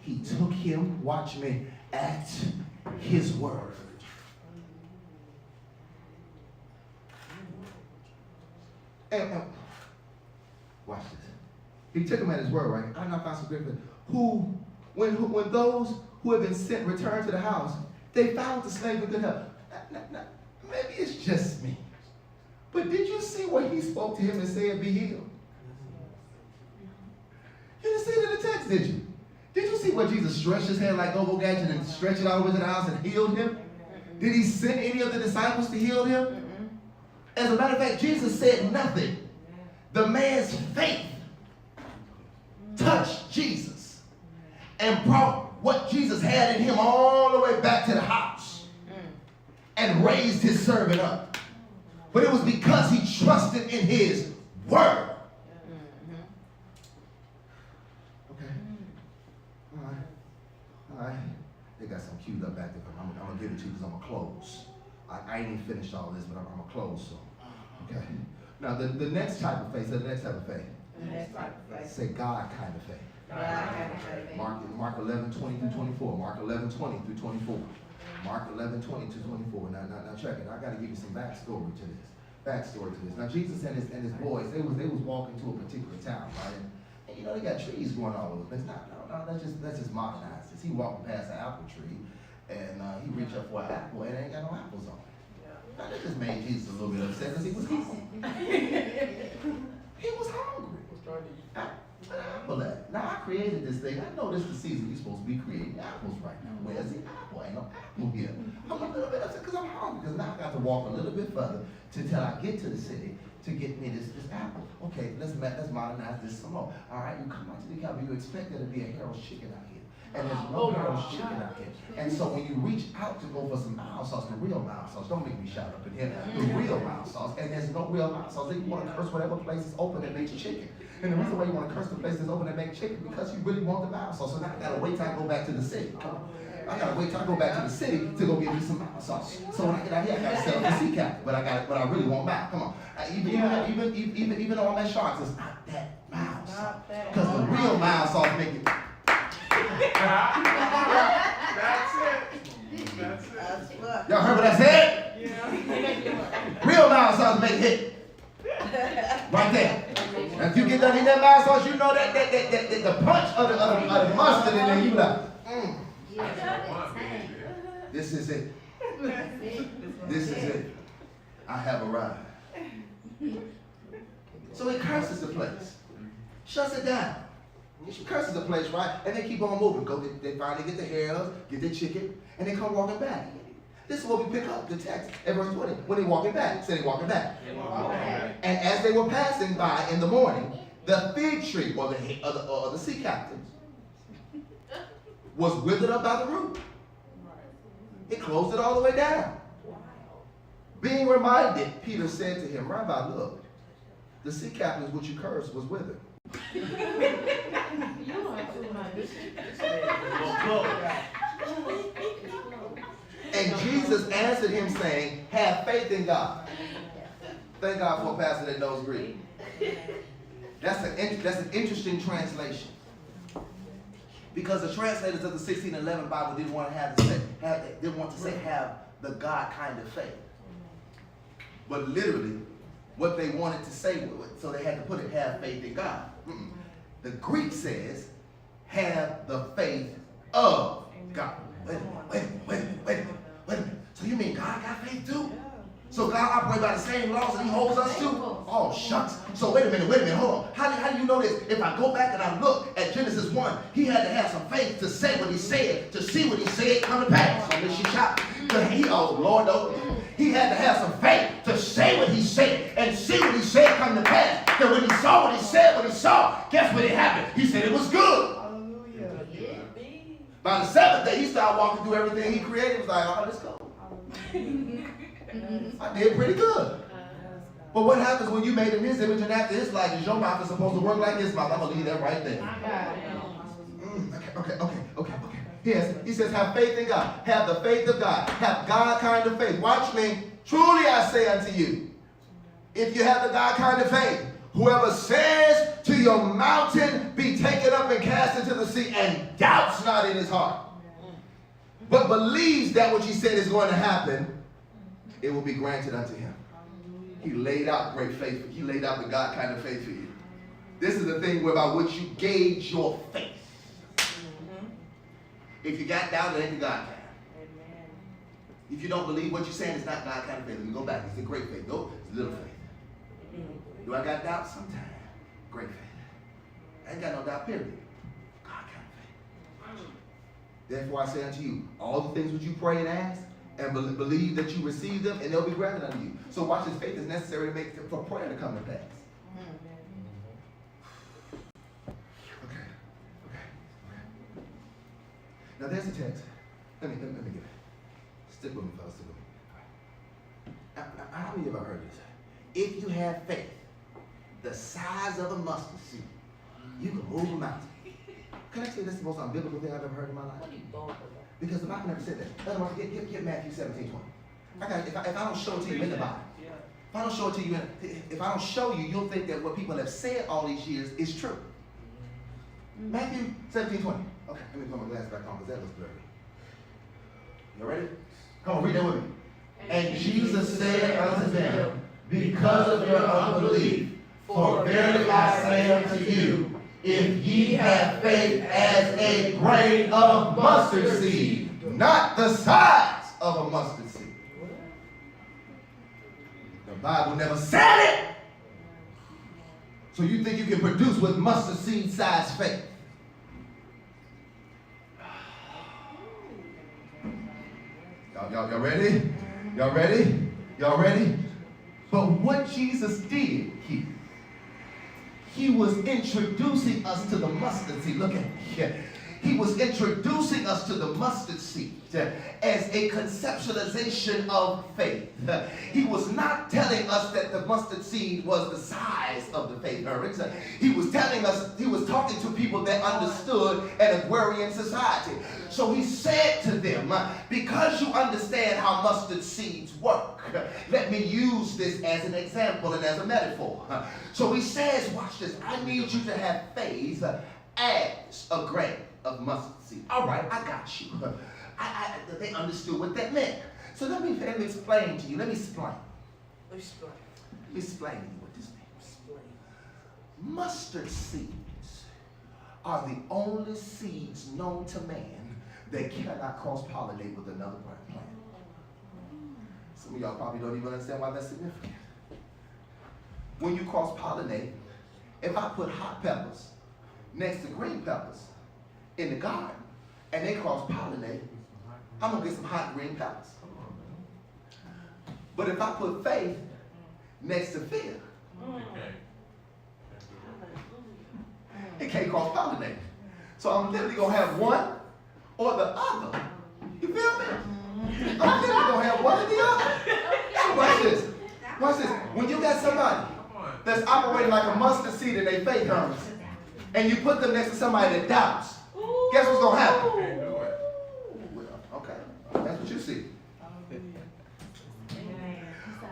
He took him, watch me, at his word. And watch this. He took him at his word, right? I not found some great faith. When those who had been sent returned to the house, they found the slave in good health. Now, maybe it's just me. But did you see what he spoke to him and said, be healed? You didn't see it in the text, did you? Did you see what Jesus stretched his hand like Go Gadget and stretched it all over to the house and healed him? Did he send any of the disciples to heal him? As a matter of fact, Jesus said nothing. The man's faith touched Jesus and brought what Jesus had in him all the way back to the house and raised his servant up. But it was because he trusted in his word. Okay. All right. They got some queued up back there. I'm going to give it to you because I'm going to close. I ain't even finished all this, but I'm going to close. So. Okay. Now, the next type of faith, say the next type of faith. Say God kind of faith. Mark 11, 20 through 24. Mark 11, 20 through 24. Mark 11, 20 to 24. Now check it. I got to give you some backstory to this. Now Jesus and his boys, they was walking to a particular town, right? And you know they got trees growing all over the place. No, let's just modernize this. He walking past an apple tree, and he reached up for an apple, and it ain't got no apples on it. Now that just made Jesus a little bit upset because he was hungry. He was hungry. Now I created this thing. I know this is the season you're supposed to be creating apples right now. Where's the apple? Ain't no apple here. I'm a little bit upset because I'm hungry. Because now I got to walk a little bit further till I get to the city to get me this apple. Okay, let's modernize this some more. All right, you come out to the cabin. You expect there to be a Harold's chicken out here. And there's no Harold's chicken out here. And so when you reach out to go for some mild sauce, the real mild sauce, don't make me shout up in here, the real mild sauce, and there's no real mild sauce, then you want to curse whatever place is open that makes chicken. And the reason why you want to curse the place that's open that makes chicken, because you really want the mild sauce. So now I got to wait till I go back to the city. Come on. I got to wait till I go back to the city to go get me some mild sauce. So when I get out here, I got to sell the sea captain, but I really want mild. Come on. Even though I'm at Sharks, it's not that mild sauce. Because the real mild sauce make it. That's it. Y'all heard what I said? Yeah. Real mild sauce make it. Right there. Now if you get done in that mild sauce, you know that the punch of the mustard in there, you like, This is it. This is it. I have arrived. So he curses the place. Shuts it down. She curses the place, right? And they keep on moving. They finally get the hares, get their chicken, and they come walking back. This is what we pick up the text at verse 20. When they walking back, say they walking back. And as they were passing by in the morning, the fig tree or the sea captains was withered up by the root. It closed it all the way down. Being reminded, Peter said to him, Rabbi, look, the sea captains which you cursed was withered. And Jesus answered him saying, have faith in God. Thank God for a pastor that knows Greek. That's an interesting translation. Because the translators of the 1611 Bible didn't want to say have the God kind of faith. But literally, what they wanted to say was, so they had to put it, have faith in God. The Greek says, have the faith of God. Wait a minute. So you mean God got faith too? So God operates by the same laws and he holds us too? Oh, shucks. So wait a minute, hold on. How do you know this? If I go back and I look at Genesis 1, he had to have some faith to say what he said, to see what he said come to pass. Oh, Lord, no. He had to have some faith to say what he said and see what he said come to pass. That when he saw what he said, what he saw, guess what happened? He said it was good. Hallelujah. By the seventh day, he started walking through everything he created. He was like, oh, let's go. I did pretty good. But what happens when you made in his image and after his likeness? Your mouth is supposed to work like his mouth. I'm going to leave that right there. Okay. Yes, he says, have faith in God. Have the faith of God. Have God kind of faith. Watch me. Truly I say unto you, if you have the God kind of faith, whoever says to your mountain, be taken up and cast into the sea, and doubts not in his heart, but believes that what he said is going to happen, it will be granted unto him. He laid out great faith. He laid out the God kind of faith for you. This is the thing about which you gauge your faith. If you got doubt, it ain't the God kind. If you don't believe what you're saying, it's not God kind of faith. Let me go back. It's a great faith. No, it's little faith. Do I got doubt? Sometimes. Great faith. I ain't got no doubt, period. God kind of faith. Therefore I say unto you, all the things which you pray and ask, and believe that you receive them, and they'll be granted unto you. So watch, this faith is necessary to make for prayer to come to pass. Okay. Now there's the text. Let me get it. Stick with me, fellas. Stick with me. Now, how many of you have heard this? If you have faith the size of a mustard seed, you can move a mountain. Can I tell you this is the most unbiblical thing I've ever heard in my life? Because the Bible never said that. Otherwise, get Matthew 17:20. If I don't show it to you in the Bible, if I don't show it to you, if I don't show you, you'll think that what people have said all these years is true. Matthew 17:20. Okay, let me put my glass back on because that looks blurry. You ready? Come on, read that with me. And Jesus said unto them, because of your unbelief, for verily I say unto you, if ye have faith as a grain of mustard seed, not the size of a mustard seed. The Bible never said it. So you think you can produce with mustard seed size faith? Y'all ready? Y'all ready? Y'all ready? But what Jesus did here, he was introducing us to the mustard seed. Look at here. He was introducing us to the mustard seed as a conceptualization of faith. He was not telling us that the mustard seed was the size of the faith. He was telling us, he was talking to people that understood an agrarian society. So he said to them, because you understand how mustard seeds work, let me use this as an example and as a metaphor. So he says, watch this, I need you to have faith as a grain of mustard seed. All right, I got you. They understood what that meant. So let me explain to you. Let me explain to you what this means. Mustard seeds are the only seeds known to man they cannot cross-pollinate with another plant. Some of y'all probably don't even understand why that's significant. When you cross-pollinate, if I put hot peppers next to green peppers in the garden and they cross-pollinate, I'm going to get some hot green peppers. But if I put faith next to fear, it can't cross-pollinate. So I'm literally going to have one or the other. You feel me? I'm literally going to have one or the other. So watch this. Watch this. When you got somebody that's operating like a mustard seed in their faith arms, and you put them next to somebody that doubts, guess what's going to happen? Okay. That's what you see.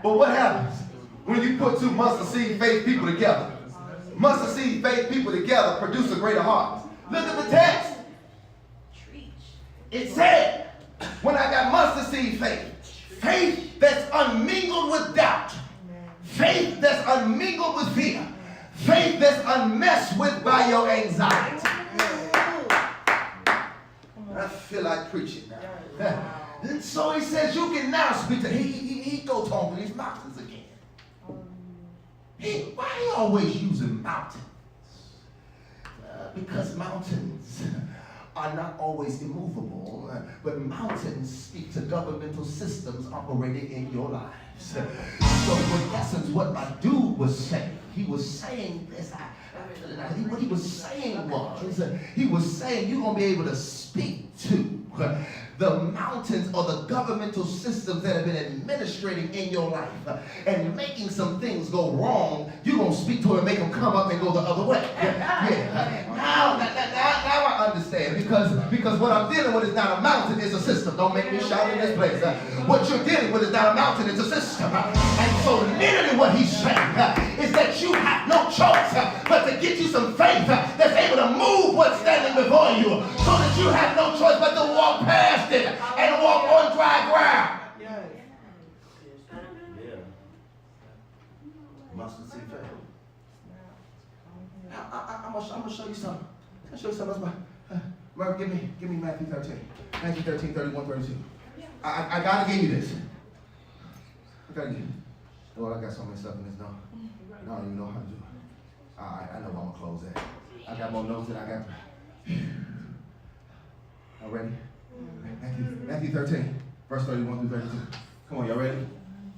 But what happens when you put two mustard seed faith people together? Mustard seed faith people together produce a greater harvest. Look at the text. It said, when I got mustard seed faith, faith that's unmingled with doubt, faith that's unmingled with fear, faith that's unmessed with by your anxiety. I feel like preaching now. And so he says you can now speak to he goes home with these mountains again. Why he always using mountains? Because mountains are not always immovable, but mountains speak to governmental systems operating in your lives. So in essence, what my dude was saying, he was saying this. What he was saying you're going to be able to speak to the mountains or the governmental systems that have been administrating in your life and making some things go wrong. You're going to speak to them and make them come up and go the other way. Now I understand because what I'm dealing with is not a mountain, it's a system. Don't make me shout in this place. What you're dealing with is not a mountain, it's a system. And so literally what he's saying is that you have no choice but to get you some faith that's able to move what's standing before you so that you have no choice but to walk past it and walk on dry ground. Mustard seed faith. I'm gonna show you something. I'll show you something. Mark, give me Matthew 13. Matthew 13, 31, 32. I gotta give you this. I gotta give you. Lord, I got so many stuff in this now. I don't even know how to do it. I know where I'm gonna close at. I got more notes than I got. Y'all ready? Matthew 13, verse 31 through 32. Come on, y'all ready?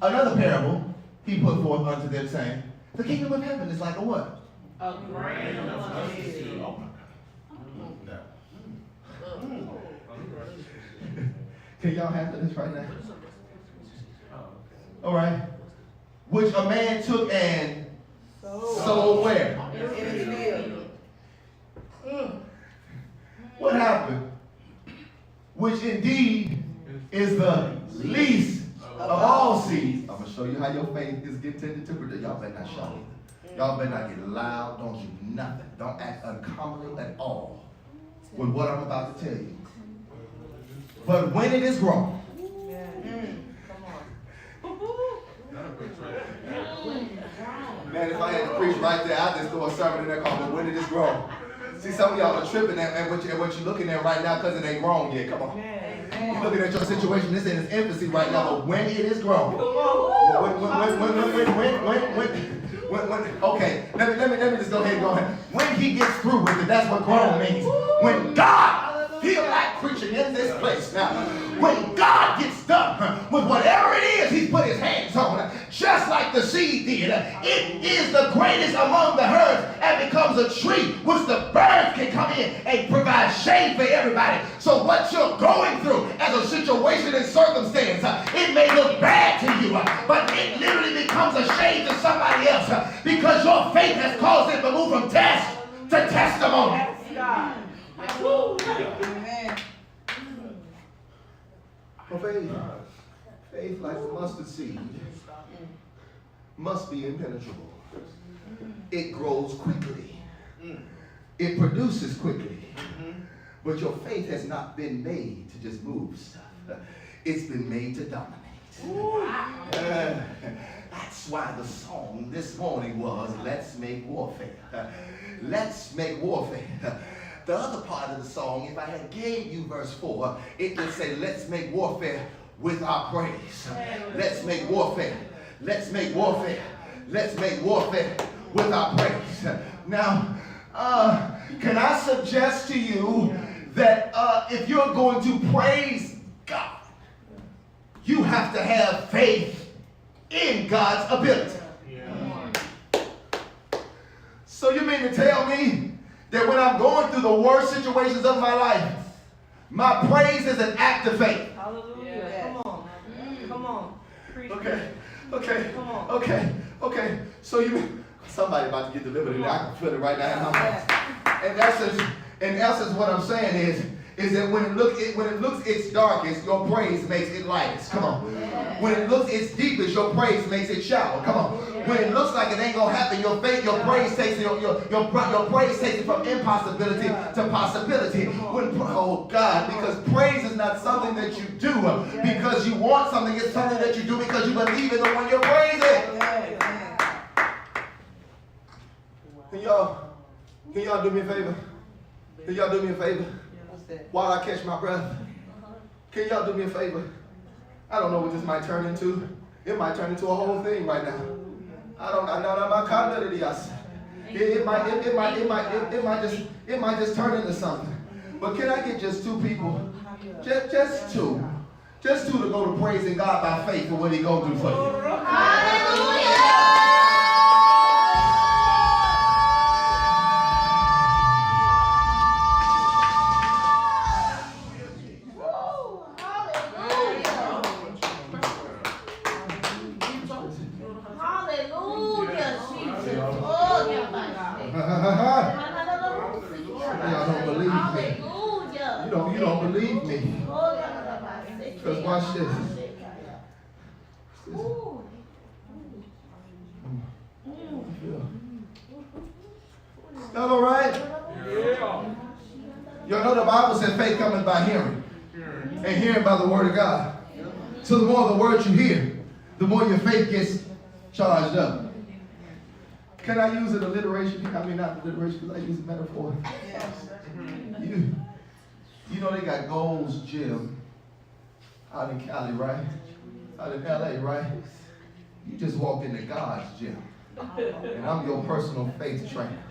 Another parable he put forth unto them, saying, the kingdom of heaven is like a what? A grain of mustard seed. Oh my God. Can y'all handle this right now? All right. Which a man took and sowed where? What happened? Which indeed is the least of all seeds. I'm going to show you how your faith is getting to produce. Y'all better not shout either. Y'all better not get loud. Don't do nothing. Don't act uncommonly at all with what I'm about to tell you. But when it is grown, man, if I had to preach right there, I'd just throw a sermon in there called when it is grown. See, some of y'all are tripping at what you're looking at right now because it ain't grown yet. Come on. You're looking at your situation. This in its infancy right now, but when it is grown. Okay, let me just go ahead and go ahead. When he gets through with it, that's what grown means. When God, feel like preaching in this place now, when God gets done with whatever it is he's put his hands on, just like the seed did, it is the greatest among the herbs and becomes a tree which the birds can come in and provide shade for everybody. So what you're going through as a situation and circumstance, it may look bad to you, but it literally becomes a shade to somebody else because your faith has caused it to move from test to testimony. Amen. Faith like the mustard seed must be impenetrable. It grows quickly. It produces quickly. But your faith has not been made to just move stuff. It's been made to dominate. That's why the song this morning was, let's make warfare. Let's make warfare. the other part of the song, if I had gave you verse 4, it would say, let's make warfare with our praise. Let's make warfare. Let's make warfare. Let's make warfare with our praise. Now, can I suggest to you that if you're going to praise God, you have to have faith in God's ability. So you mean to tell me that when I'm going through the worst situations of my life, my praise is an act of faith? Hallelujah. Come on. Come on. Okay. So somebody about to get delivered today. I can feel it right now in my mouth. In essence, what I'm saying is that when it looks its darkest, your praise makes it lightest. Come on. When it looks its deepest, your praise makes it shallow. Come on. When it looks like it ain't gonna happen, your praise takes it, your praise takes it from impossibility to possibility. Oh God, because praise is not something that you do because you want something. It's something that you do because you believe in the one you're praising. Can y'all do me a favor? Can y'all do me a favor? While I catch my breath, can y'all do me a favor? I don't know what this might turn into. It might turn into a whole thing right now. It might just turn into something. But can I get just two people? Just two to go to praising God by faith for what He gonna do for you. Hallelujah. Y'all don't believe me. You don't believe me. Because watch this. Y'all all right? Y'all know the Bible said faith cometh by hearing. And hearing by the word of God. So the more of the words you hear, the more your faith gets charged up. Can I use an alliteration? I mean, not alliteration, because I use a metaphor. You know they got Gold's Gym out in Cali, right? Out in LA, right? You just walked into God's gym. And I'm your personal faith trainer.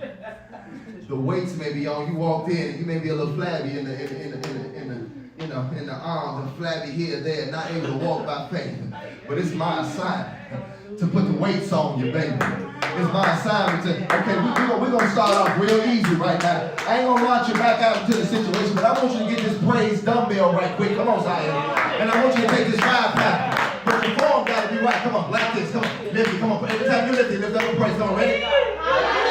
The weights may be on. You walked in and you may be a little flabby in the arms and flabby here and there, not able to walk by faith. But it's my assignment to put the weights on you, baby. It's my assignment to, okay, we're going to start off real easy right now. I ain't going to launch you back out into the situation, but I want you to get this praise dumbbell right quick. Come on, Zion. And I want you to take this 5-pound. But your form got to be right. Come on, like this. Come on, lift it. Come on. Every time you lift it, lift up a praise. Come on, ready? Hallelujah.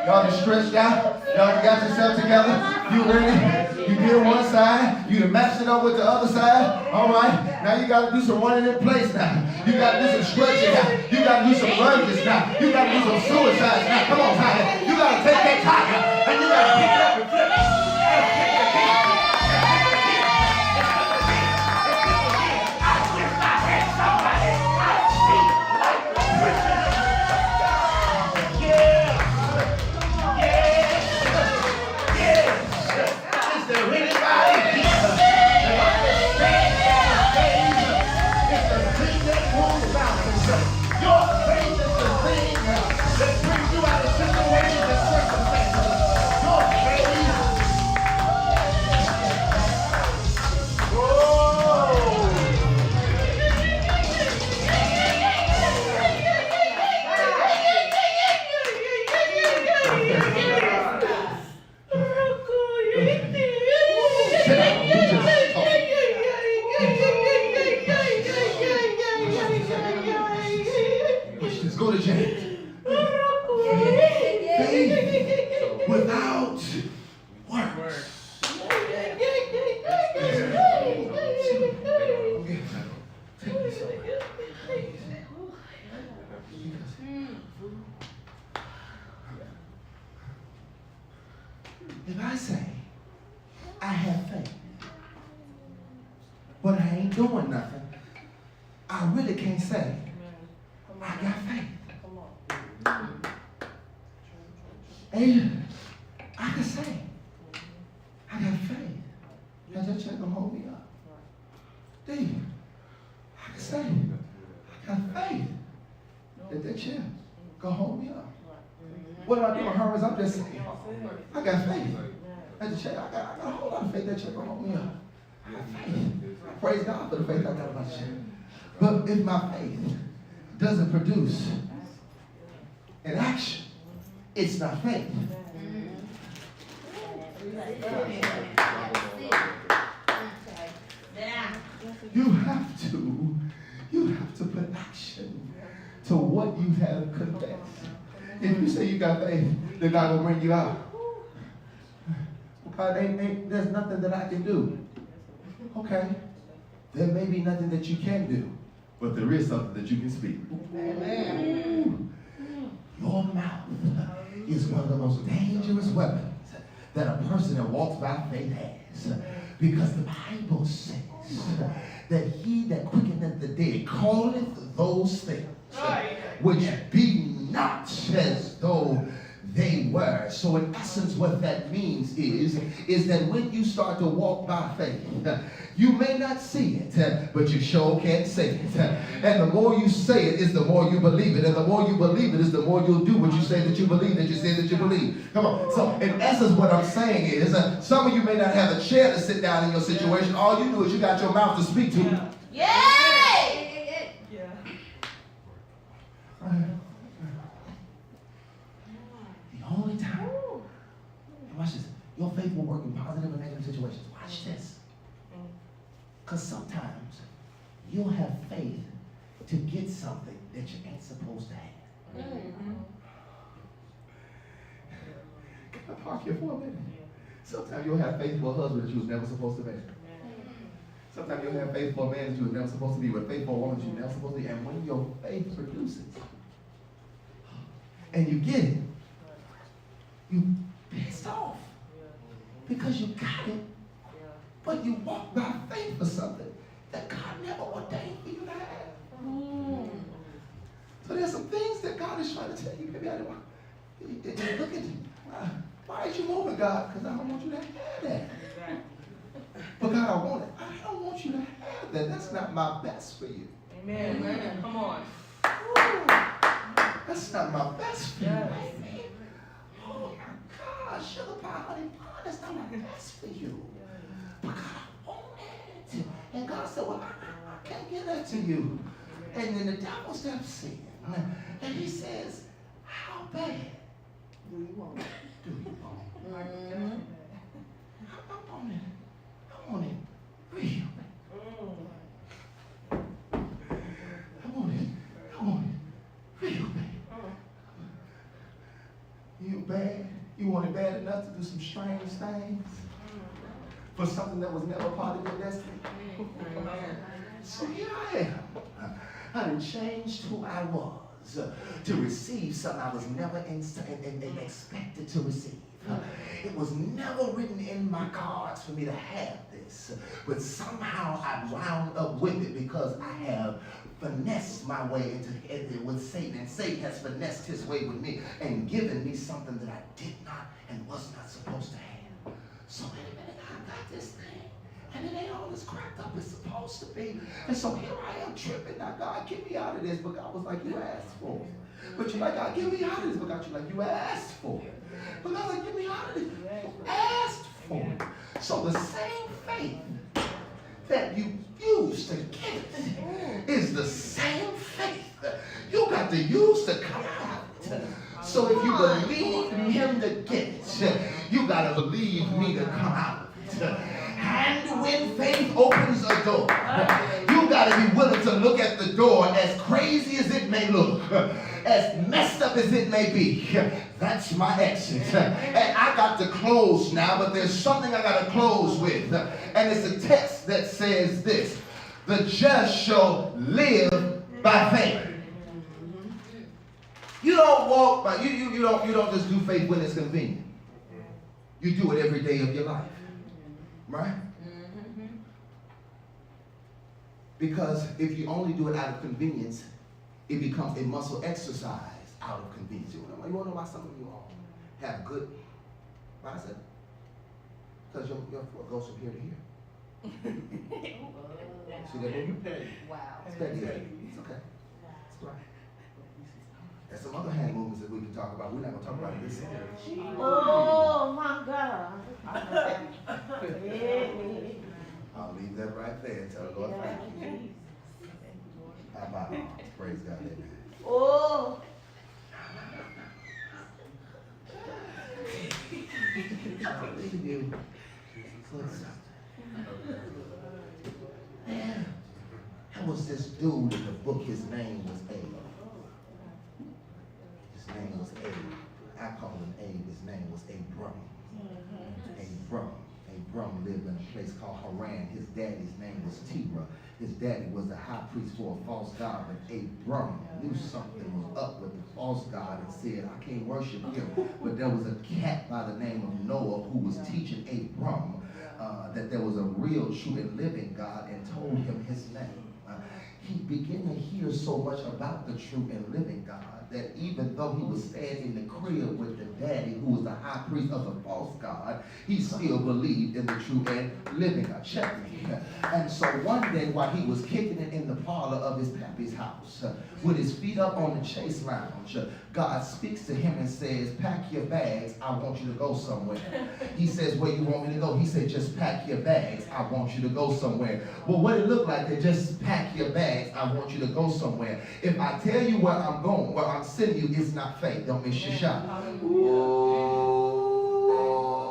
Y'all just stretched out. Y'all got yourself together. You ready? You did one side. You done matched it up with the other side. All right. Now you got to do some running in place now. You got to do some stretching now. You got to do some lunges now. You got to do some suicides now. Come on, Zion. You got to take that tire and you got to pick it up and flip it. Go to James. Faith without works. doing nothing, I really can't say I got faith. And I can say I got faith. And that check gonna hold me up. I can say I got faith. That check gonna hold me up. What am I doing, Hermes? I'm just saying I got faith. That check, I got a whole lot of faith. That check gonna hold me up. I got faith. Praise God for the faith I got about check. But if my faith doesn't produce an action, it's not faith. You have to put action to what you have confessed. If you say you got faith, then God will bring you out. God, there's nothing that I can do. Okay. There may be nothing that you can do, but there is something that you can speak. Amen. Your mouth is one of the most dangerous weapons that a person that walks by faith has. Because the Bible says that he that quickeneth the dead calleth those things which be not as though they were. So in essence, what that means is that when you start to walk by faith, you may not see it, but you sure can say it. And the more you say it is the more you believe it. And the more you believe it is the more you'll do what you say that you believe, that you say that you believe. Come on. So in essence, what I'm saying is some of you may not have a chair to sit down in your situation. All you do is you got your mouth to speak to. Yay! Yeah. The only time, and watch this, your faith will work in positive and negative situations. Watch this. Because sometimes you'll have faith to get something that you ain't supposed to have. Can I park here for a minute? Sometimes you'll have faith for a husband that you was never supposed to marry. Sometimes you'll have faith for a man that you was never supposed to be with, faith for a woman that you were never supposed to be. And when your faith produces, and you get it, you pissed off because you got it, but you walk by faith for something that God never ordained for you to have. So there's some things that God is trying to tell you. Maybe I don't want. Look at you. Why is you moving, God? Because I don't want you to have that. But God, I want it. I don't want you to have that. That's not my best for you. Amen. Come on. That's not my best for you. Oh my God, sugar pie, honey pie, that's not my best for you. But God, I want it. And God said, well, I can't give that to you. And then the devil steps in. And he says, how bad do you want it? Do you want it? I want it. I want it real bad. I want it real bad. You bad? You want it bad enough to do some strange things? For something that was never part of your destiny? So here I am. I done changed who I was to receive something I was never expected to receive. It was never written in my cards for me to have this, but somehow I wound up with it because I have finessed my way into it with Satan, and Satan has finessed his way with me and given me something that I did not and was not supposed to have. So wait a minute, I got this thing, and it ain't all as cracked up as it's supposed to be. And so here I am tripping. Now, God, get me out of this. But God was like, you asked for it. But you're like, God, get me out of this. But God, you're like, you asked for it. But God's like, get me out of this. You asked for it. So the same faith that you use to get it is the same faith you got to use to come out. So if you believe him to get it, you got to believe me to come out. And when faith opens a door, you got to be willing to look at the door as crazy as it may look, as messed up as it may be. That's my exit. And I got to close now, but there's something I got to close with. And it's a text that says this: the just shall live by faith. You don't walk by, you don't just do faith when it's convenient. You do it every day of your life. Right? Because if you only do it out of convenience, it becomes a muscle exercise out of convenience. You want to know why some of you all have good bicep? Because your foot goes from here to here. See that movement? Wow. It's okay. It's right. There's some other hand movements that we can talk about. We're not going to talk about it this series. Oh my God. I'll leave that right there and tell the Lord thank you. How about praise God, amen. Oh. Man, there was this dude in the book, his name was Abe. His name was Abe. I call him Abe, his name was Abram. Abram lived in a place called Haran. His daddy's name was Terah. His daddy was the high priest for a false god, but Abram knew something was up with the false god and said, I can't worship him. But there was a cat by the name of Noah who was teaching Abram that there was a real, true, and living God, and told him his name. He began to hear so much about the true and living God that even though he was staying in the crib with the daddy who was the high priest of the false god, he still believed in the true and living God. Check me. And so one day while he was kicking it in the parlor of his pappy's house, with his feet up on the chase lounge, God speaks to him and says, pack your bags, I want you to go somewhere. He says, where you want me to go? He said, just pack your bags, I want you to go somewhere. Well, what it looked like, that just pack your bags, I want you to go somewhere. If I tell you where I'm going, where I'm sending you, it's not faith. Don't miss your shot.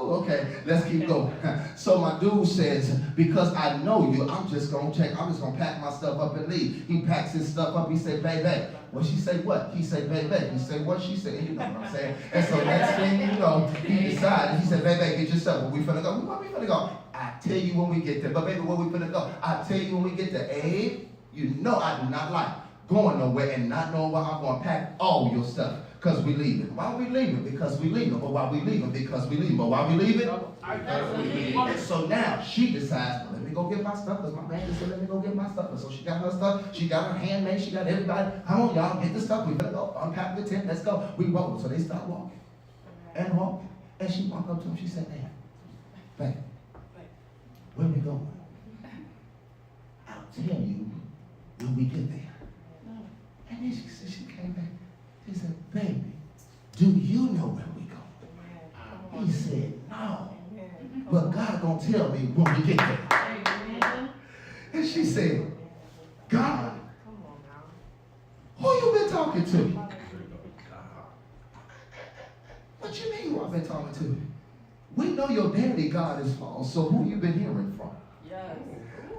Okay, let's keep going. So my dude says, because I know you, I'm just gonna pack my stuff up and leave. He packs his stuff up. He said, baby. Well, she said what? He said, baby. He said what? She said, you know what I'm saying? And so next thing you know, he decided, he said, baby, get your stuff. Where we finna go? Where we finna go? I tell you when we get there. But baby, where we finna go? I tell you when we get there. Abe, you know I do not like going nowhere and not knowing where I'm gonna pack all your stuff. Because we leaving. Why we leaving? Because we leaving. But why we leaving? Because we leaving. But why we leaving? And so now she decides, well, let me go get my stuff, because my man said, let me go get my stuff. And so she got her stuff, she got her handmaid, she got everybody. Come on, y'all, get the stuff. We better go. Unpack the tent, let's go. We walk. So they start walking and walking. And she walked up to him, she said, hey, babe, where we going? I'll tell you when we get there. And then she came back. He said, baby, do you know where we go? He said, no. But God gonna tell me when we get there. And she said, God, who you been talking to? What you mean who I've been talking to? We know your daddy God is false, so who you been hearing from?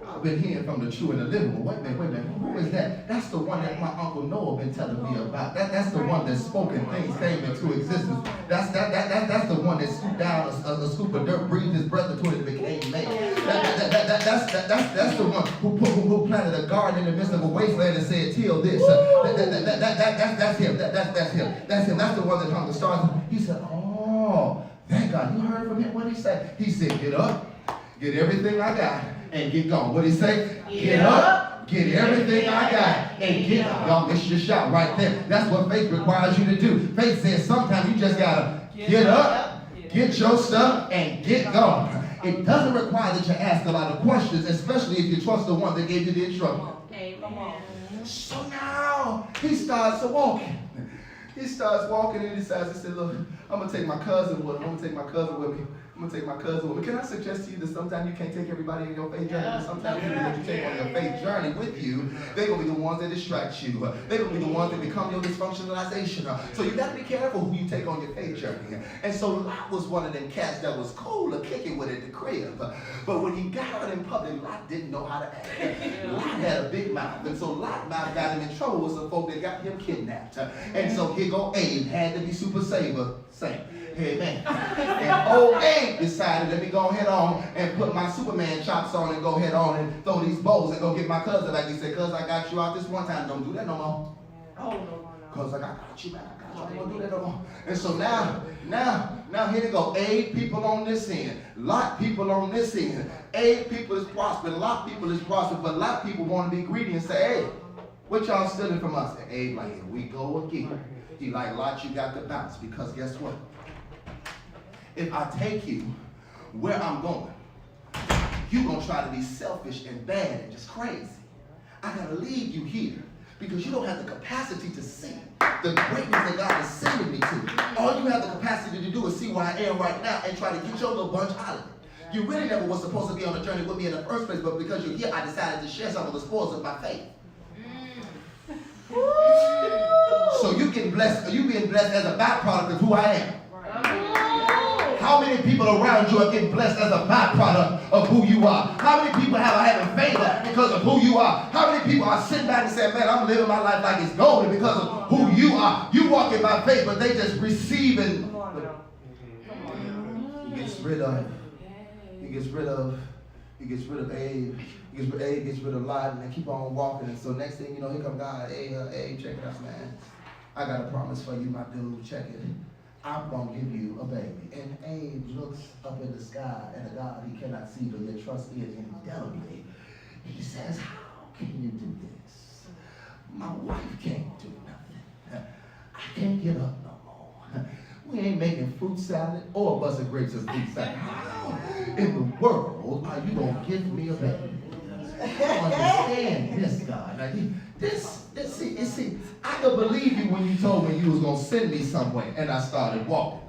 I've been hearing from the true and the living. But wait a minute, who is that? That's the one that my Uncle Noah been telling me about. That's the one that spoken things came into existence. That's the one that scooped down a scoop of dirt, breathed his breath into it, and became man. That's the one who planted a garden in the midst of a wasteland and said, till this. That's him. That's him. That's the one that hung the stars. He said, oh, thank God. You heard from him? What did he say? He said, get up, get everything I got, and get gone. What did he say? Get up, get everything I got, and get gone. Y'all missed your shot right there. That's what faith requires you to do. Faith says sometimes you just gotta get up, get your stuff, and get gone. It doesn't require that you ask a lot of questions, especially if you trust the one that gave you the instruction. So now he starts walking. He starts walking and he decides, he said, look, I'm gonna take my cousin with me. Can I suggest to you that sometimes you can't take everybody on your faith journey? But sometimes people that you take on your faith journey with you, they're going to be the ones that distract you. They're going to be the ones that become your dysfunctionalization. So you got to be careful who you take on your faith journey. And so Lot was one of them cats that was cool to kick it with at the crib. But when he got out in public, Lot didn't know how to act. Lot had a big mouth. And so Lot got him in trouble with some folk that got him kidnapped. And so here go Abe, had to be super saver. Amen. And old Abe decided, let me go ahead on and put my Superman chops on and go ahead on and throw these bows and go get my cousin. Like he said, cuz I got you out this one time. Don't do that no more. I was like, I got you, man. I got you. I don't want to do that no more. And so now here they go. 8 people on this end. Lot people on this end. 8 people is prospering. A lot of people is prospering. But a lot of people want to be greedy and say, hey, what y'all stealing from us? And Abe like, here we go again. He like, Lot, you got to bounce. Because guess what? If I take you where I'm going, you're going to try to be selfish and bad and just crazy. I got to leave you here because you don't have the capacity to see the greatness that God is sending me to. All you have the capacity to do is see where I am right now and try to get your little bunch out of it. You really never was supposed to be on a journey with me in the first place, but because you're here, I decided to share some of the spoils of my faith. So you being blessed as a byproduct of who I am. How many people around you are getting blessed as a byproduct of who you are? How many people have having favor because of who you are? How many people are sitting back and saying, man, I'm living my life like it's golden because of who you are? You walking by faith, but they just receiving. He gets rid of Abe. Abe gets rid of Lot, and they keep on walking. And so next thing you know, here come God. Hey, check it out, man. I got a promise for you, my dude. Check it. I'm going to give you a baby. And Abe looks up in the sky at a God he cannot see, but yet trust is indelibly. He says, how can you do this? My wife can't do nothing. I can't get up no more. We ain't making fruit salad or busted grapes as fruit salad. How in the world are you going to give me a baby? I don't understand this, God. Now, see, I could believe you when you told me you was going to send me somewhere, and I started walking.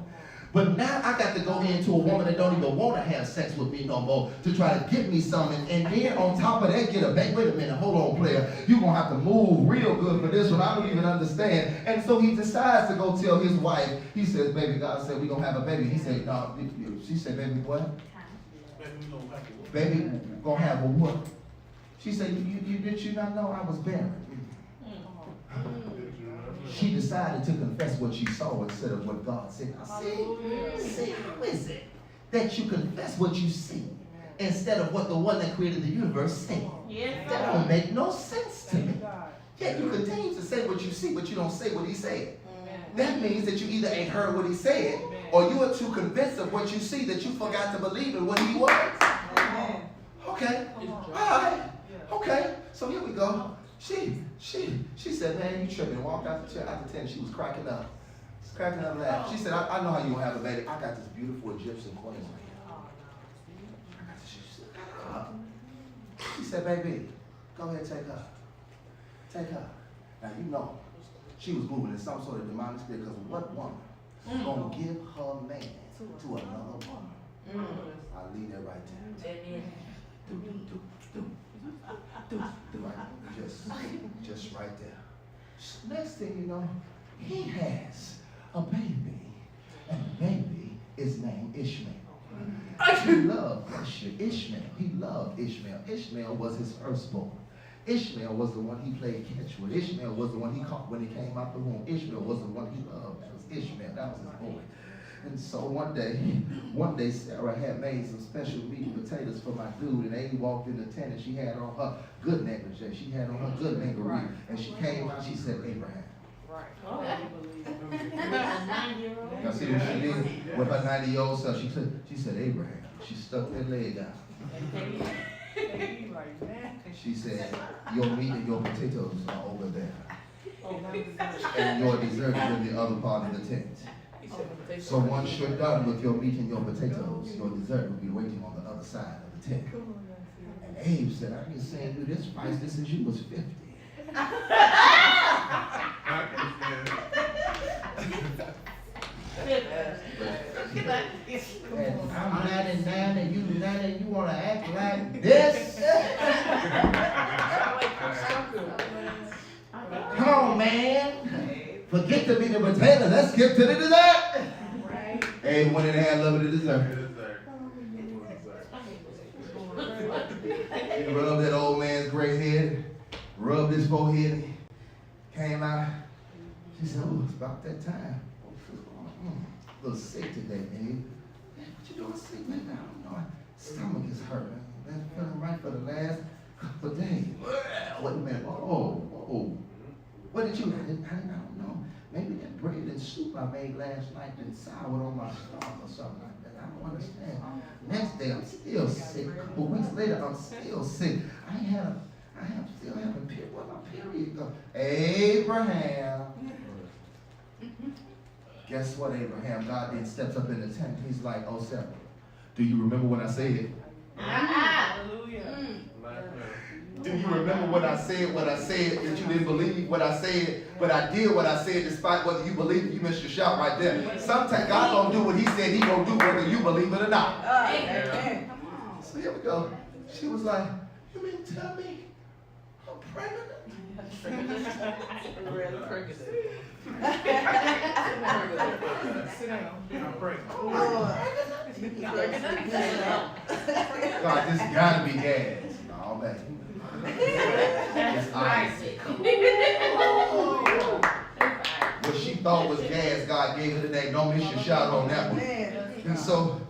But now I got to go into a woman that don't even want to have sex with me no more to try to get me something, and then on top of that, get a baby. Wait a minute, hold on, player. You're going to have to move real good for this one. I don't even understand. And so he decides to go tell his wife. He says, baby, God said we're going to have a baby. He said, no. She said, baby, what? Baby, we're going to have a what? She said, did you not know I was barren? She decided to confess what she saw instead of what God said. See, how is it that you confess what you see instead of what the one that created the universe said? That don't make no sense to me. Yet you continue to say what you see, but you don't say what he said. That means that you either ain't heard what he said, or you are too convinced of what you see that you forgot to believe in what he was. Okay, all right. Okay, so here we go. She said, man, you tripping. Walked out the tent. She was cracking up laughing. She said, I know how you gonna have a baby. I got this beautiful Egyptian queen right here. She said, baby, go ahead, take her. Take her. Now you know, she was moving in some sort of demonic spirit because what woman gonna give her man to another woman? I'll leave that right there. Just right there. Next thing you know, he has a baby, and the baby is named Ishmael. He loved Ishmael. He loved Ishmael. Ishmael was his firstborn. Ishmael was the one he played catch with. Ishmael was the one he caught when he came out the womb. Ishmael was the one he loved. That was Ishmael. That was his boy. And so one day Sarah had made some special meat and potatoes for my dude, and Amy walked in the tent and she had on her good negligee. She had on her good lingerie. And she came out, she said, Abraham. Right. Y'all see what she did? With her 90-year-old self, she said, Abraham. She stuck that leg out. She said, your meat and your potatoes are over there. And your dessert is in the other part of the tent. So once you're done with your meat and your potatoes, your dessert will be waiting on the other side of the tent. And Abe said, I've been saying you this priceless since you was 50. And I'm 99 and you 90 and you want to act like this? Come on, man. Forget the meat and potatoes. Let's skip to the dessert. Right. Hey, went in and had a little bit of dessert. He rubbed that old man's gray head, rubbed his forehead, and came out. She said, oh, it's about that time. A little sick today, man. What you doing sick, man? I don't know. My stomach is hurting. Been feeling right for the last couple of days. Wait a minute. Oh. What did you? I don't know. I made last night been soured on my stomach or something like that. I don't understand. Next day, I'm still sick. A couple weeks later, I'm still sick. Still having period. Where my period go? Abraham. Guess what, Abraham? God then steps up in the tent. He's like, oh, Sarah, do you remember what I said? Hallelujah. Do you remember what I said that you didn't believe what I said, but I did what I said despite whether you believe it? You missed your shot right there. Sometimes God don't do what he said he gonna do whether you believe it or not. Amen. So here we go. She was like, you mean to tell me I'm pregnant? Really pregnant. Sit down. I'm pregnant. God, this gotta be gas. No, man. It's Isaac. What she thought was gas, God gave her the name. Don't miss your shot on that one. And so,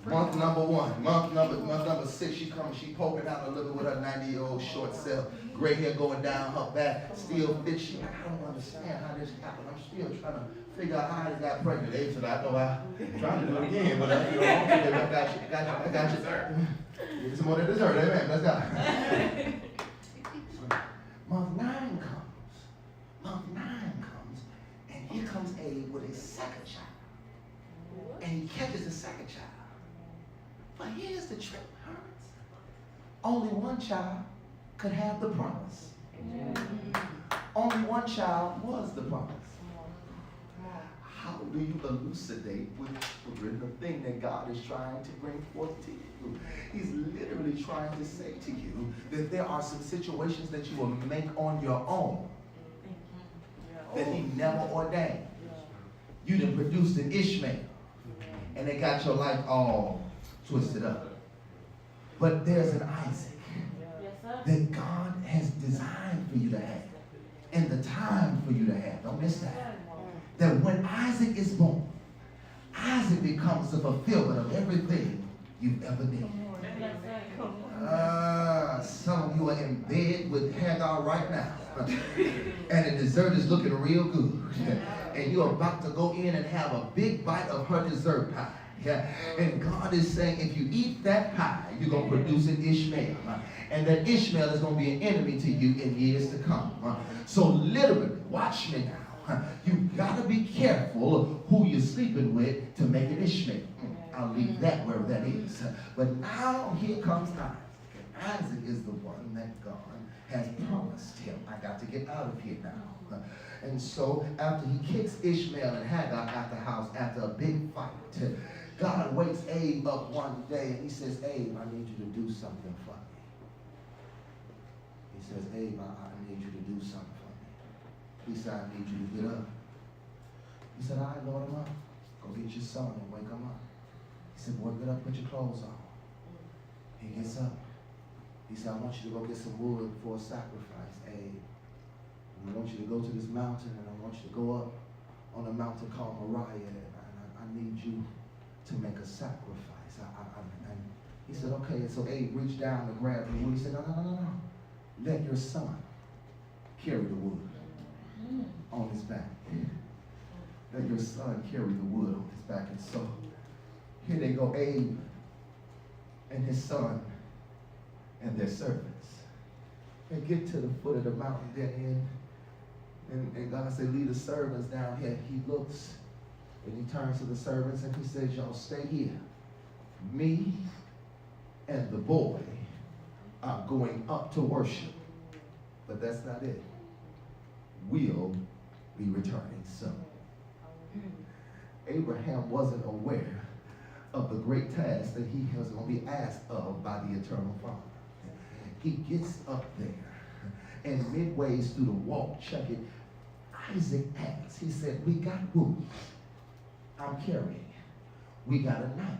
month number 6, she comes, she poking out a little bit with her 90-year-old short self, gray hair going down her back, still fit. She like, I don't understand how this happened. I'm still trying to figure out how I got pregnant. They said, I know I'm trying to do it again, but I got you. Give some more than dessert, amen. Let's go. Month 9 comes, and here comes Abe with a second child. And he catches the second child. But here's the trick, parents. Only one child could have the promise. Only one child was the promise. How do you elucidate with children the thing that God is trying to bring forth to you? He's literally trying to say to you that there are some situations that you will make on your own that he never ordained. You done produced an Ishmael, and they got your life all twisted up. But there's an Isaac that God has designed for you to have, and the time for you to have. Don't miss that. That when Isaac is born, Isaac becomes the fulfillment of everything you've ever needed. Some of you are in bed with Hagar right now, and the dessert is looking real good, and you're about to go in and have a big bite of her dessert pie. And God is saying, if you eat that pie, you're going to produce an Ishmael. And that Ishmael is going to be an enemy to you in years to come. So literally, watch me now. You've got to be careful of who you're sleeping with to make an Ishmael. I'll leave that wherever that is. But now here comes Isaac. Isaac is the one that God has promised him. I got to get out of here now. And so after he kicks Ishmael and Hagar out the house after a big fight, God wakes Abe up one day and he says, Abe, I need you to do something for me. He says, Abe, I need you to do something for me. He said, I need you to get up. He said, all right, Lord, I'm up. Go get your son and wake him up. He said, boy, get up, put your clothes on. He gets up. He said, I want you to go get some wood for a sacrifice, Abe. And I want you to go to this mountain, and I want you to go up on a mountain called Moriah, and I need you to make a sacrifice. And he said, okay. And so Abe reached down to grab the wood. He said, no. Let your son carry the wood on his back. Let your son carry the wood on his back. And so here they go, Abe and his son and their servants. They get to the foot of the mountain then, and God said, lead the servants down here. He looks and he turns to the servants and he says, y'all stay here. Me and the boy are going up to worship. But that's not it. We'll be returning soon. Abraham wasn't aware of the great task that he was going to be asked of by the eternal Father. He gets up there, and midways through the walk, check it, Isaac asks, he said, we got wood, I'm carrying. We got a knife,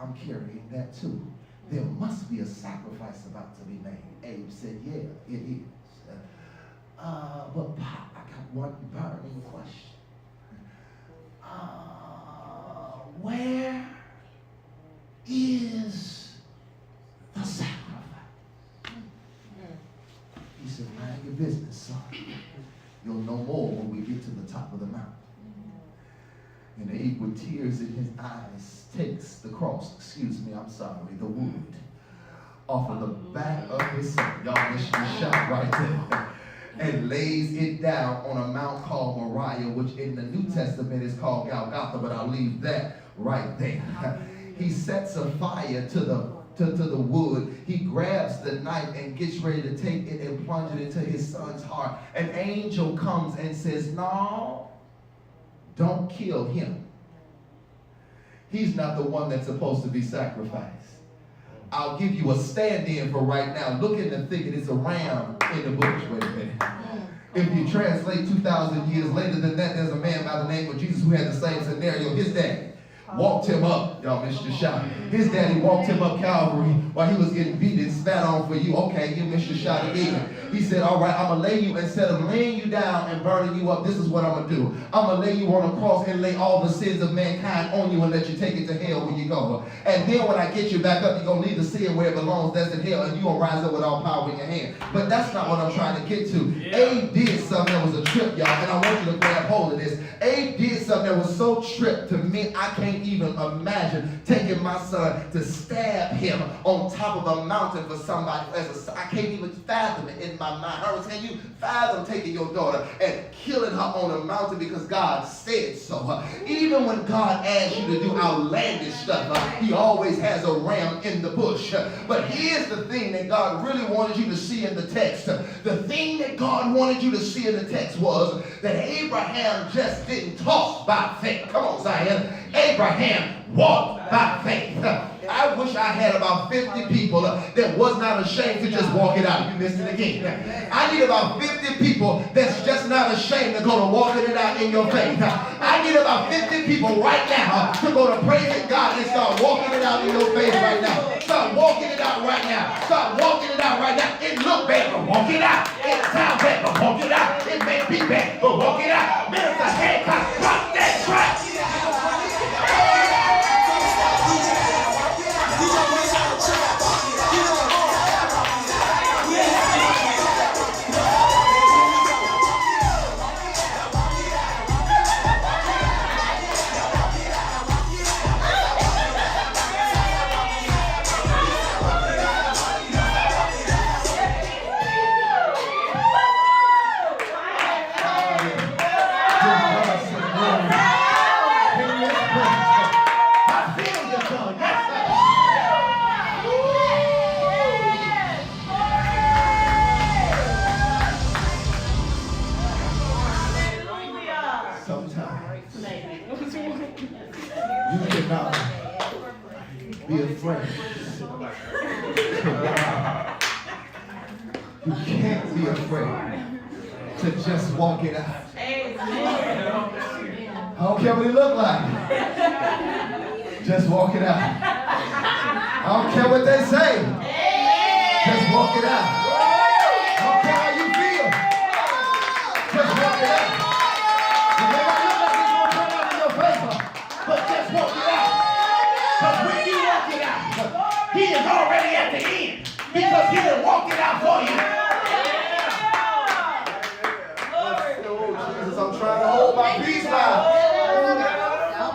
I'm carrying that too. There must be a sacrifice about to be made. Abe said, yeah, it is. But Pop, I got one burning question. Where is the sacrifice? He said, mind your business, son. You'll know more when we get to the top of the mountain. And he, with tears in his eyes, takes the cross, the wood, off of the back of his son. Y'all missed the shot right there. And lays it down on a mount called Moriah, which in the New Testament is called Golgotha, but I'll leave that right there. He sets a fire to the wood. He grabs the knife and gets ready to take it and plunge it into his son's heart. An angel comes and says, no, don't kill him. He's not the one that's supposed to be sacrificed. I'll give you a stand-in for right now. Look in the thicket. It's a ram in the bush. Wait a minute. If you translate 2,000 years later than that, there's a man by the name of Jesus who had the same scenario. His daddy walked him up. Y'all missed your shot. His daddy walked him up Calvary while he was getting beat and spat on for you. Okay, you missed your shot again. He said, all right, I'm going to lay you, instead of laying you down and burning you up, this is what I'm going to do. I'm going to lay you on a cross and lay all the sins of mankind on you and let you take it to hell when you go. And then when I get you back up, you're going to leave the sin where it belongs, that's in hell, and you're going to rise up with all power in your hand. But that's not what I'm trying to get to. Yeah. Abe did something that was a trip, y'all, and I want you to grab hold of this. Abe did something that was so tripped to me, I can't even imagine taking my son to stab him on top of a mountain for somebody. I can't even fathom it in my mind. Can you fathom taking your daughter and killing her on a mountain because God said so? Even when God asks you to do outlandish stuff, he always has a ram in the bush. But here's the thing that God really wanted you to see in the text. The thing that God wanted you to see in the text was that Abraham just didn't talk by faith. Come on, Zion. Abraham walked by faith. I wish I had about 50 people that was not ashamed to just walk it out. You missed it again. I need about 50 people that's just not ashamed to go to walking it out in your faith. I need about 50 people right now to go to praising God and start walking it out in your faith right now. Start walking it out right now. Start walking it out right now. It look bad, but walk it out. It sounds bad, but walk it out. It may be bad, but walk it out. Minister Hancock, rock that track. Be afraid. You can't be afraid to just walk it out. I don't care what it look like. Just walk it out. I don't care what they say. Just walk it out. I don't care how you feel. Just walk it out. It may not look like it's going to turn out in your favor, but just walk it out. But when you walk it out, he is already at the end because he done walked it out for you. Oh, Jesus, I'm trying to hold my peace now.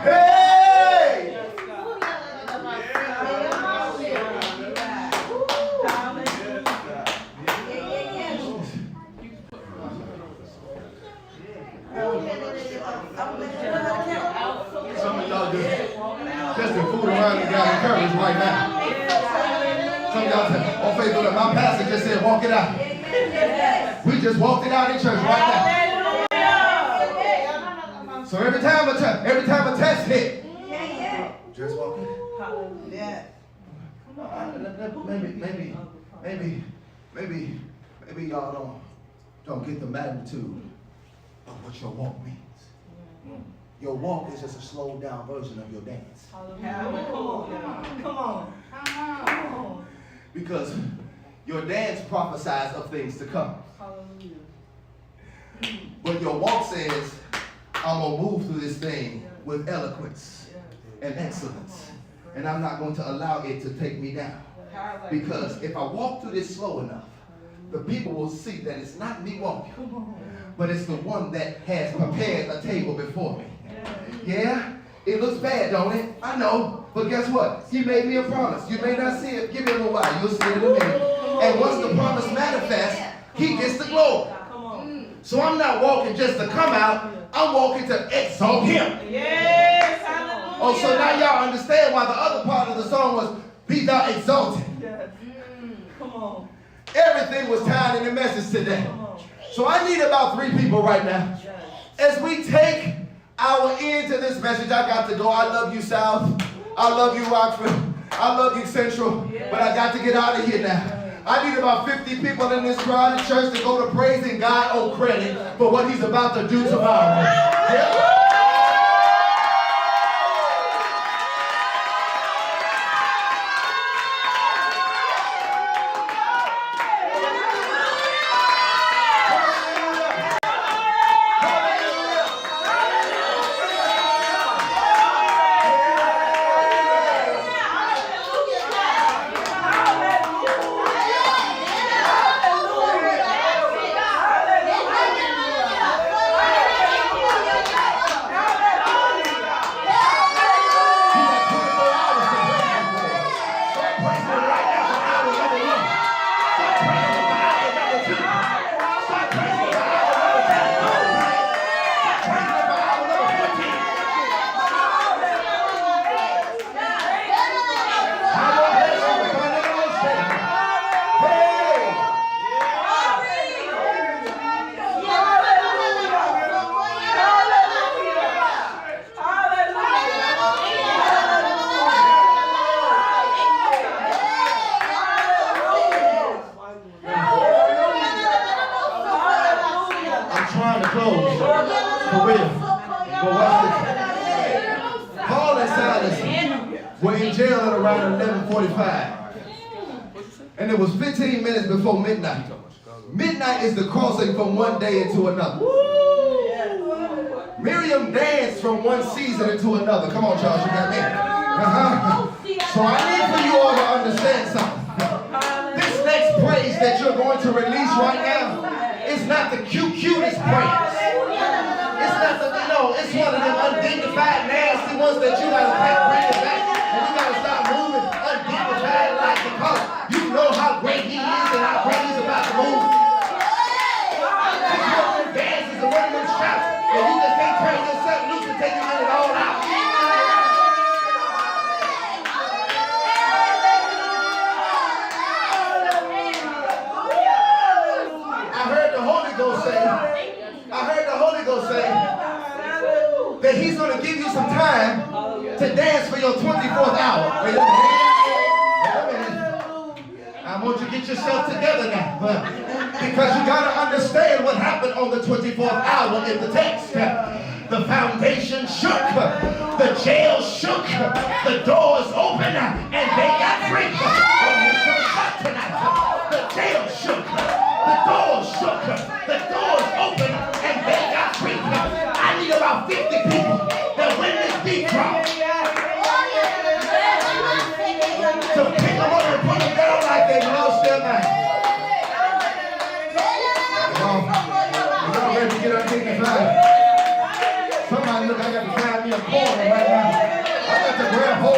Hey! Some of y'all just to fool around and got encouraged right now. Some of y'all said, on Facebook, my pastor just said, walk it out. We just walked it out in church right now. So every time a test hit, just walk it. Maybe y'all don't get the magnitude of what your walk means. Your walk is just a slowed down version of your dance. Come on. Because your dance prophesies of things to come. But your walk says, I'm going to move through this thing with eloquence and excellence. And I'm not going to allow it to take me down. Because if I walk through this slow enough, the people will see that it's not me walking, but it's the one that has prepared a table before me. Yeah, it looks bad, don't it? I know. But guess what? He made me a promise. You may not see it. Give me a little while. You'll see it in a minute. And once the promise manifests, he gets the glory. So I'm not walking just to come out. I'm walking to exalt him. Yes, hallelujah. Oh, so now y'all understand why the other part of the song was, be thou exalted. Yes. Come on. Everything was tied in the message today. So I need about 3 people right now. As we take our end to this message, I got to go. I love you, South. I love you, Rockford. I love you, Central. But I got to get out of here now. I need about 50 people in this crowded church to go to praising God on credit for what he's about to do tomorrow. Yeah. And it was 15 minutes before midnight. Midnight is the crossing from one day into another. Miriam danced from one season into another. Come on, Charles, you got me? So I need for you all to understand something. This next praise that you're going to release right now is not the cutest praise. It's not the, it's one of them undignified, nasty ones that you gotta bring it back and you gotta start moving undignified like because you know how great he is and how great he's about to move. It's one of them dances and one of them shouts and you just can't turn yourself loose and take it all out. I heard the Holy Ghost say that he's going to give you some time to dance for your 24th hour. Wait a minute. I want you to get yourself together now. Because you got to understand what happened on the 24th hour in the text. The foundation shook. The jail shook. The doors opened and they got free. The jail shook. The doors shook. The doors opened and they got free. I need about 50 people that when this beat drops to pick them up and put them down like they lost their mind. Y'all ready to get undignified? Somebody look, I got to find me a corner right now. I got to grab hold